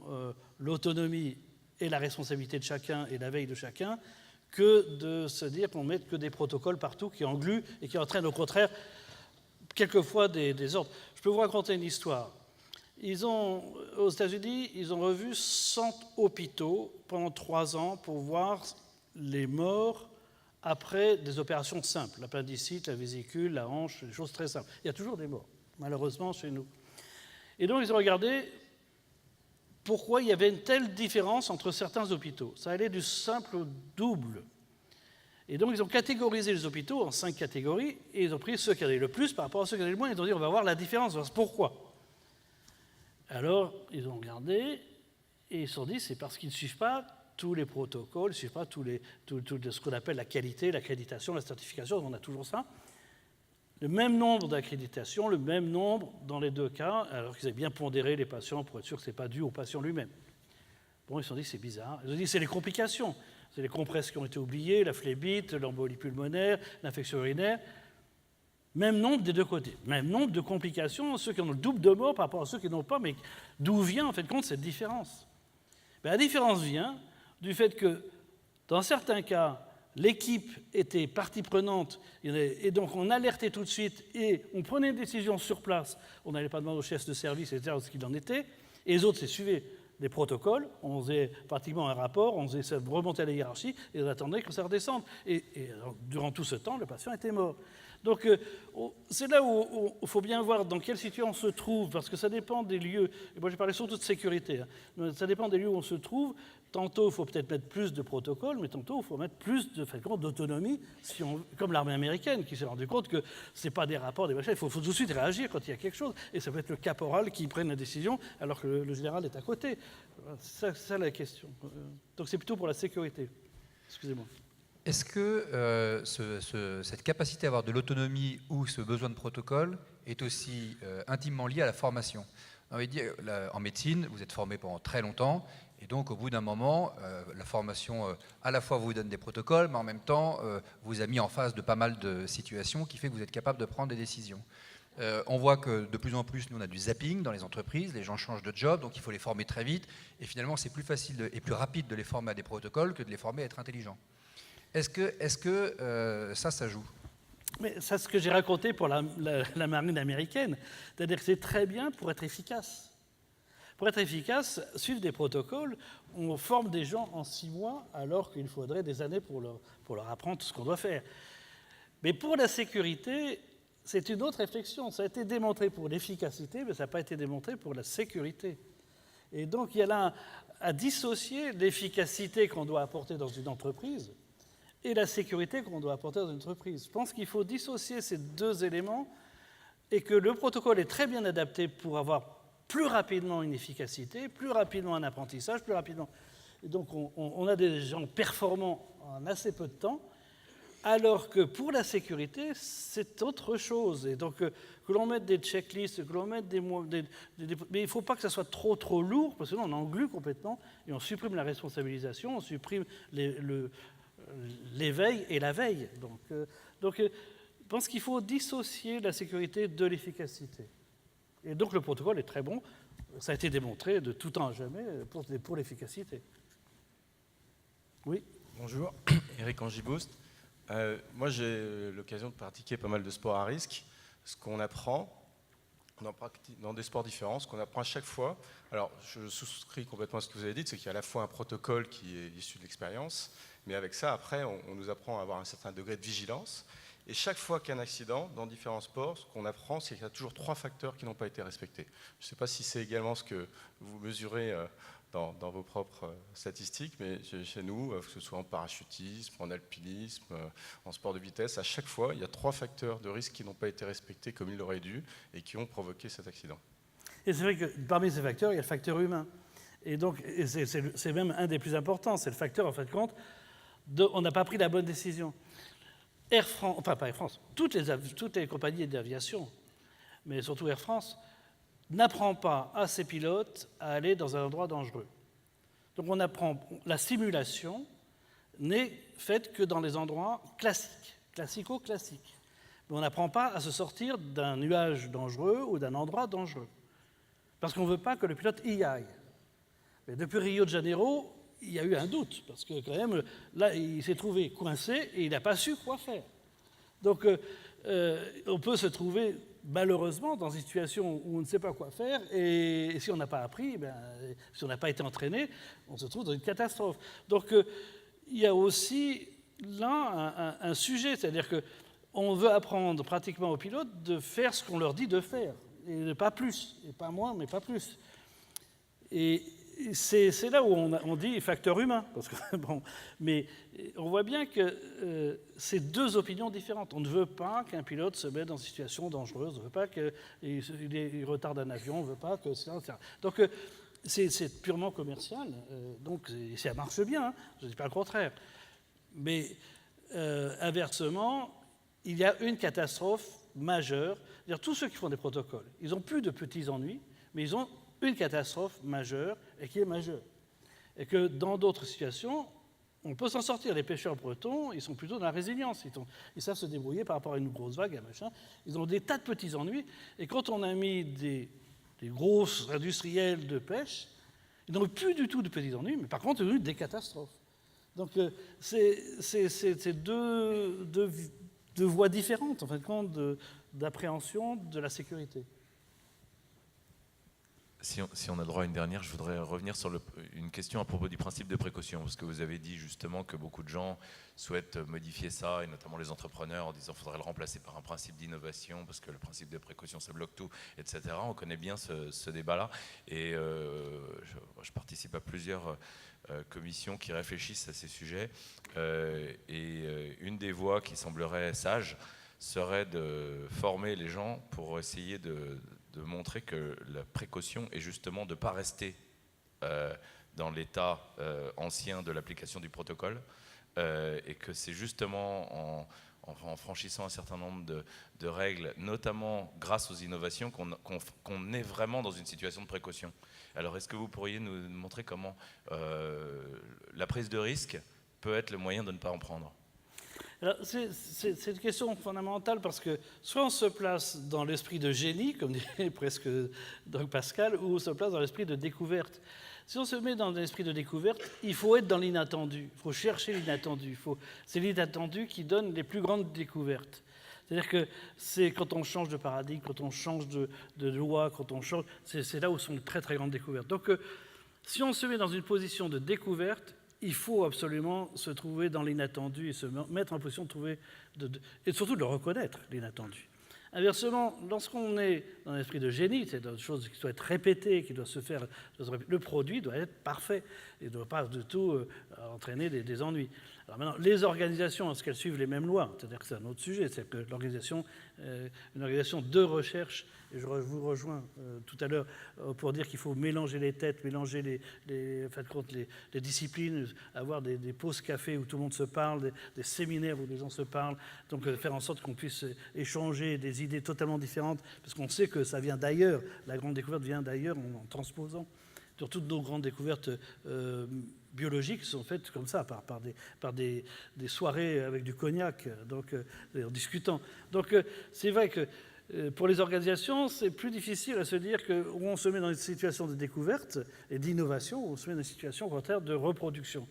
l'autonomie et la responsabilité de chacun et la veille de chacun que de se dire qu'on ne mette que des protocoles partout qui engluent et qui entraînent au contraire quelquefois des ordres. Je peux vous raconter une histoire. Aux États-Unis, ils ont revu 100 hôpitaux pendant 3 ans pour voir les morts après des opérations simples, l'appendicite, la vésicule, la hanche, des choses très simples. Il y a toujours des morts, malheureusement, chez nous. Et donc, ils ont regardé pourquoi il y avait une telle différence entre certains hôpitaux. Ça allait du simple au double. Et donc, ils ont catégorisé les hôpitaux en 5 catégories, et ils ont pris ceux qui allaient le plus par rapport à ceux qui allaient le moins, et ils ont dit, on va voir la différence, on va voir pourquoi. Alors, ils ont regardé, et ils se sont dit, c'est parce qu'ils ne suivent pas tous les protocoles, je ne sais pas, ce qu'on appelle la qualité, l'accréditation, la certification, on a toujours ça. Le même nombre d'accréditations, le même nombre dans les 2 cas, alors qu'ils avaient bien pondéré les patients pour être sûr que ce n'est pas dû au patient lui-même. Bon, ils se sont dit, c'est bizarre. Ils ont dit, c'est les complications. C'est les compresses qui ont été oubliées, la phlébite, l'embolie pulmonaire, l'infection urinaire. Même nombre des 2 côtés. Même nombre de complications, ceux qui ont le double de mort par rapport à ceux qui n'ont pas. Mais d'où vient, en fait, compte cette différence? La différence vient du fait que, dans certains cas, l'équipe était partie prenante, et donc on alertait tout de suite, et on prenait une décision sur place. On n'allait pas demander aux chefs de service, etc., ce qu'il en était, et les autres, c'est suivaient des protocoles, on faisait pratiquement un rapport, on faisait remonter à la hiérarchie, et on attendait que ça redescende. Et durant tout ce temps, le patient était mort. Donc c'est là où il faut bien voir dans quelle situation on se trouve, parce que ça dépend des lieux. Et moi, j'ai parlé surtout de sécurité. Ça dépend des lieux où on se trouve. Tantôt, il faut peut-être mettre plus de protocoles, mais tantôt, il faut mettre plus d'autonomie, comme l'armée américaine, qui s'est rendu compte que ce n'est pas des rapports, des machins. Il faut tout de suite réagir quand il y a quelque chose. Et ça peut être le caporal qui prenne la décision, alors que le général est à côté. C'est ça la question. Donc c'est plutôt pour la sécurité. Excusez-moi. Est-ce que cette capacité à avoir de l'autonomie ou ce besoin de protocole est aussi intimement lié à la formation? On va dire, en médecine, vous êtes formé pendant très longtemps, Et donc, au bout d'un moment, la formation, à la fois vous donne des protocoles, mais en même temps, vous a mis en face de pas mal de situations qui fait que vous êtes capable de prendre des décisions. On voit que de plus en plus, nous, on a du zapping dans les entreprises, les gens changent de job, donc il faut les former très vite, et finalement, c'est plus facile et plus rapide de les former à des protocoles que de les former à être intelligents. Est-ce que ça joue? Mais c'est ce que j'ai raconté pour la marine américaine. C'est-à-dire que c'est très bien pour être efficace. Pour être efficace, suivre des protocoles, on forme des gens en 6 mois, alors qu'il faudrait des années pour leur apprendre tout ce qu'on doit faire. Mais pour la sécurité, c'est une autre réflexion. Ça a été démontré pour l'efficacité, mais ça n'a pas été démontré pour la sécurité. Et donc, il y a là à dissocier l'efficacité qu'on doit apporter dans une entreprise et la sécurité qu'on doit apporter dans une entreprise. Je pense qu'il faut dissocier ces deux éléments et que le protocole est très bien adapté pour avoir plus rapidement une efficacité, plus rapidement un apprentissage, plus rapidement. Et donc on a des gens performants en assez peu de temps, alors que pour la sécurité, c'est autre chose. Et donc que l'on mette des checklists, que l'on mette mais il ne faut pas que ça soit trop lourd, parce que sinon on englue complètement et on supprime la responsabilisation, on supprime l'éveil et la veille. Donc, je pense qu'il faut dissocier la sécurité de l'efficacité. Et donc le protocole est très bon, ça a été démontré de tout temps à jamais pour l'efficacité. Oui. Bonjour, Eric Angiboost. Moi j'ai l'occasion de pratiquer pas mal de sports à risque. Ce qu'on apprend dans des sports différents, ce qu'on apprend à chaque fois, alors je souscris complètement à ce que vous avez dit, c'est qu'il y a à la fois un protocole qui est issu de l'expérience, mais avec ça, après, on nous apprend à avoir un certain degré de vigilance. Et chaque fois qu'il y a un accident, dans différents sports, ce qu'on apprend, c'est qu'il y a toujours 3 facteurs qui n'ont pas été respectés. Je ne sais pas si c'est également ce que vous mesurez dans vos propres statistiques, mais chez nous, que ce soit en parachutisme, en alpinisme, en sport de vitesse, à chaque fois, il y a 3 facteurs de risque qui n'ont pas été respectés comme ils l'auraient dû et qui ont provoqué cet accident. Et c'est vrai que parmi ces facteurs, il y a le facteur humain. Et donc, c'est même un des plus importants, c'est le facteur, en fin de compte, on n'a pas pris la bonne décision. Air France, enfin pas Air France, toutes les compagnies d'aviation, mais surtout Air France, n'apprend pas à ses pilotes à aller dans un endroit dangereux. Donc on apprend, la simulation n'est faite que dans les endroits classiques, classico-classiques. Mais on n'apprend pas à se sortir d'un nuage dangereux ou d'un endroit dangereux. Parce qu'on ne veut pas que le pilote y aille. Mais depuis Rio de Janeiro, il y a eu un doute, parce que quand même, là, il s'est trouvé coincé et il n'a pas su quoi faire. Donc, on peut se trouver, malheureusement, dans une situation où on ne sait pas quoi faire, et si on n'a pas appris, si on n'a pas été entraîné, on se trouve dans une catastrophe. Donc, il y a aussi, là, un sujet, c'est-à-dire qu'on veut apprendre pratiquement aux pilotes de faire ce qu'on leur dit de faire, et pas plus, et pas moins, mais pas plus. Et c'est là où on dit facteur humain, parce que, bon, mais on voit bien que c'est 2 opinions différentes. On ne veut pas qu'un pilote se mette dans une situation dangereuse, on ne veut pas qu'il retarde un avion, on ne veut pas que... Donc c'est purement commercial, donc ça marche bien, hein, je ne dis pas le contraire. Mais inversement, il y a une catastrophe majeure. C'est-à-dire, tous ceux qui font des protocoles, ils n'ont plus de petits ennuis, mais ils ont une catastrophe majeure, et qui est majeure. Et que dans d'autres situations, on peut s'en sortir. Les pêcheurs bretons, ils sont plutôt dans la résilience. Ils savent se débrouiller par rapport à une grosse vague, un machin. Ils ont des tas de petits ennuis. Et quand on a mis des grosses industriels de pêche, ils n'ont plus du tout de petits ennuis, mais par contre, ils ont eu des catastrophes. Donc, c'est deux voies différentes, en fin de compte, d'appréhension de la sécurité. Si on a droit à une dernière, je voudrais revenir sur une question à propos du principe de précaution, parce que vous avez dit justement que beaucoup de gens souhaitent modifier ça, et notamment les entrepreneurs, en disant qu'il faudrait le remplacer par un principe d'innovation, parce que le principe de précaution, ça bloque tout, etc. On connaît bien ce débat-là, et je participe à plusieurs commissions qui réfléchissent à ces sujets, et une des voies qui semblerait sage serait de former les gens pour essayer de montrer que la précaution est justement de ne pas rester dans l'état ancien de l'application du protocole et que c'est justement en en franchissant un certain nombre de règles, notamment grâce aux innovations, qu'on est vraiment dans une situation de précaution. Alors, est-ce que vous pourriez nous montrer comment la prise de risque peut être le moyen de ne pas en prendre? Alors, c'est une question fondamentale parce que soit on se place dans l'esprit de génie, comme dirait presque Doug Pascal, ou on se place dans l'esprit de découverte. Si on se met dans l'esprit de découverte, il faut être dans l'inattendu, il faut chercher l'inattendu. C'est l'inattendu qui donne les plus grandes découvertes. C'est-à-dire que c'est quand on change de paradigme, quand on change de loi, quand on change, c'est là où sont de très très grandes découvertes. Donc si on se met dans une position de découverte, il faut absolument se trouver dans l'inattendu et se mettre en position de trouver, et surtout de le reconnaître, l'inattendu. Inversement, lorsqu'on est dans l'esprit de génie, c'est une chose qui doit être répétée, qui doit se faire, le produit doit être parfait et ne doit pas du tout entraîner des ennuis. Alors maintenant, les organisations, est-ce qu'elles suivent les mêmes lois? C'est-à-dire que c'est un autre sujet, c'est que l'organisation, une organisation de recherche, et je vous rejoins tout à l'heure pour dire qu'il faut mélanger les têtes, mélanger les disciplines, avoir des pauses café où tout le monde se parle, des séminaires où les gens se parlent, donc faire en sorte qu'on puisse échanger des idées totalement différentes, parce qu'on sait que ça vient d'ailleurs, la grande découverte vient d'ailleurs en transposant. Sur toutes nos grandes découvertes biologiques sont faites comme ça, par des soirées avec du cognac, donc, en discutant. Donc c'est vrai que pour les organisations, c'est plus difficile à se dire qu'on se met dans une situation de découverte et d'innovation, ou on se met dans une situation au contraire de reproduction.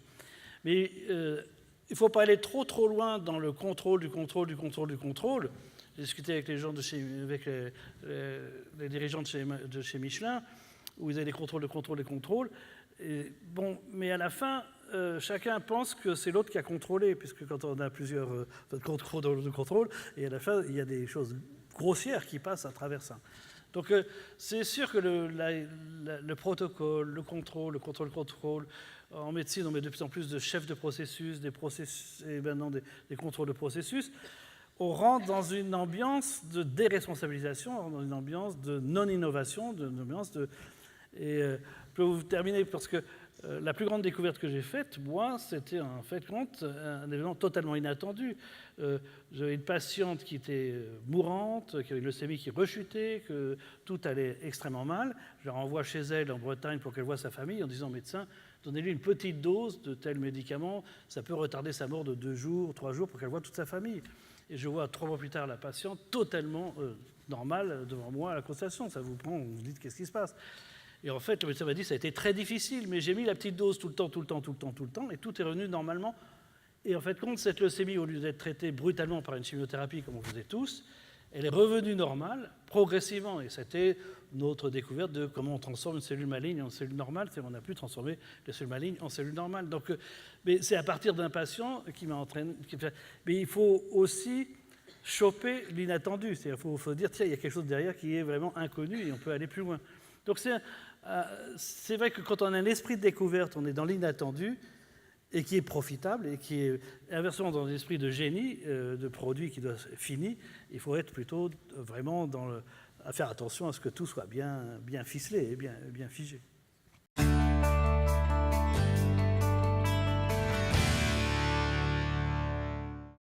Mais il ne faut pas aller trop loin dans le contrôle du contrôle du contrôle du contrôle. J'ai discuté avec les gens avec les dirigeants de chez Michelin, où ils avaient des contrôles de contrôle et contrôle. Et bon, mais à la fin, chacun pense que c'est l'autre qui a contrôlé, puisque quand on a plusieurs contrôles de contrôle, et à la fin, il y a des choses grossières qui passent à travers ça. Donc c'est sûr que le protocole, le contrôle, en médecine, on met de plus en plus de chefs de processus, et maintenant des contrôles de processus. On rentre dans une ambiance de déresponsabilisation, dans une ambiance de non-innovation, Et je peux vous terminer parce que la plus grande découverte que j'ai faite, moi, c'était en fait un événement totalement inattendu. J'avais une patiente qui était mourante, qui avait une leucémie qui rechutait, que tout allait extrêmement mal. Je la renvoie chez elle en Bretagne pour qu'elle voie sa famille en disant « Médecin, donnez-lui une petite dose de tel médicament, ça peut retarder sa mort de 2 jours, 3 jours pour qu'elle voie toute sa famille. » Et je vois 3 mois plus tard la patiente totalement normale devant moi à la consultation. Ça vous prend, vous vous dites qu'est-ce qui se passe. Et en fait, le médecin m'a dit ça a été très difficile, mais j'ai mis la petite dose tout le temps, et tout est revenu normalement. Et en fait, compte cette leucémie, au lieu d'être traitée brutalement par une chimiothérapie, comme on faisait tous, elle est revenue normale, progressivement. Et c'était notre découverte de comment on transforme une cellule maligne en cellule normale, c'est qu'on a pu transformer les cellules malignes en cellules normales. Donc, mais c'est à partir d'un patient qui m'a entraîné. Mais il faut aussi choper l'inattendu. C'est-à-dire qu'il faut dire, tiens, il y a quelque chose derrière qui est vraiment inconnu et on peut aller plus loin. Donc c'est vrai que quand on a un esprit de découverte, on est dans l'inattendu et qui est profitable et qui est inversement dans l'esprit de génie, de produit qui doit être fini. Il faut être plutôt vraiment à faire attention à ce que tout soit bien ficelé et bien figé.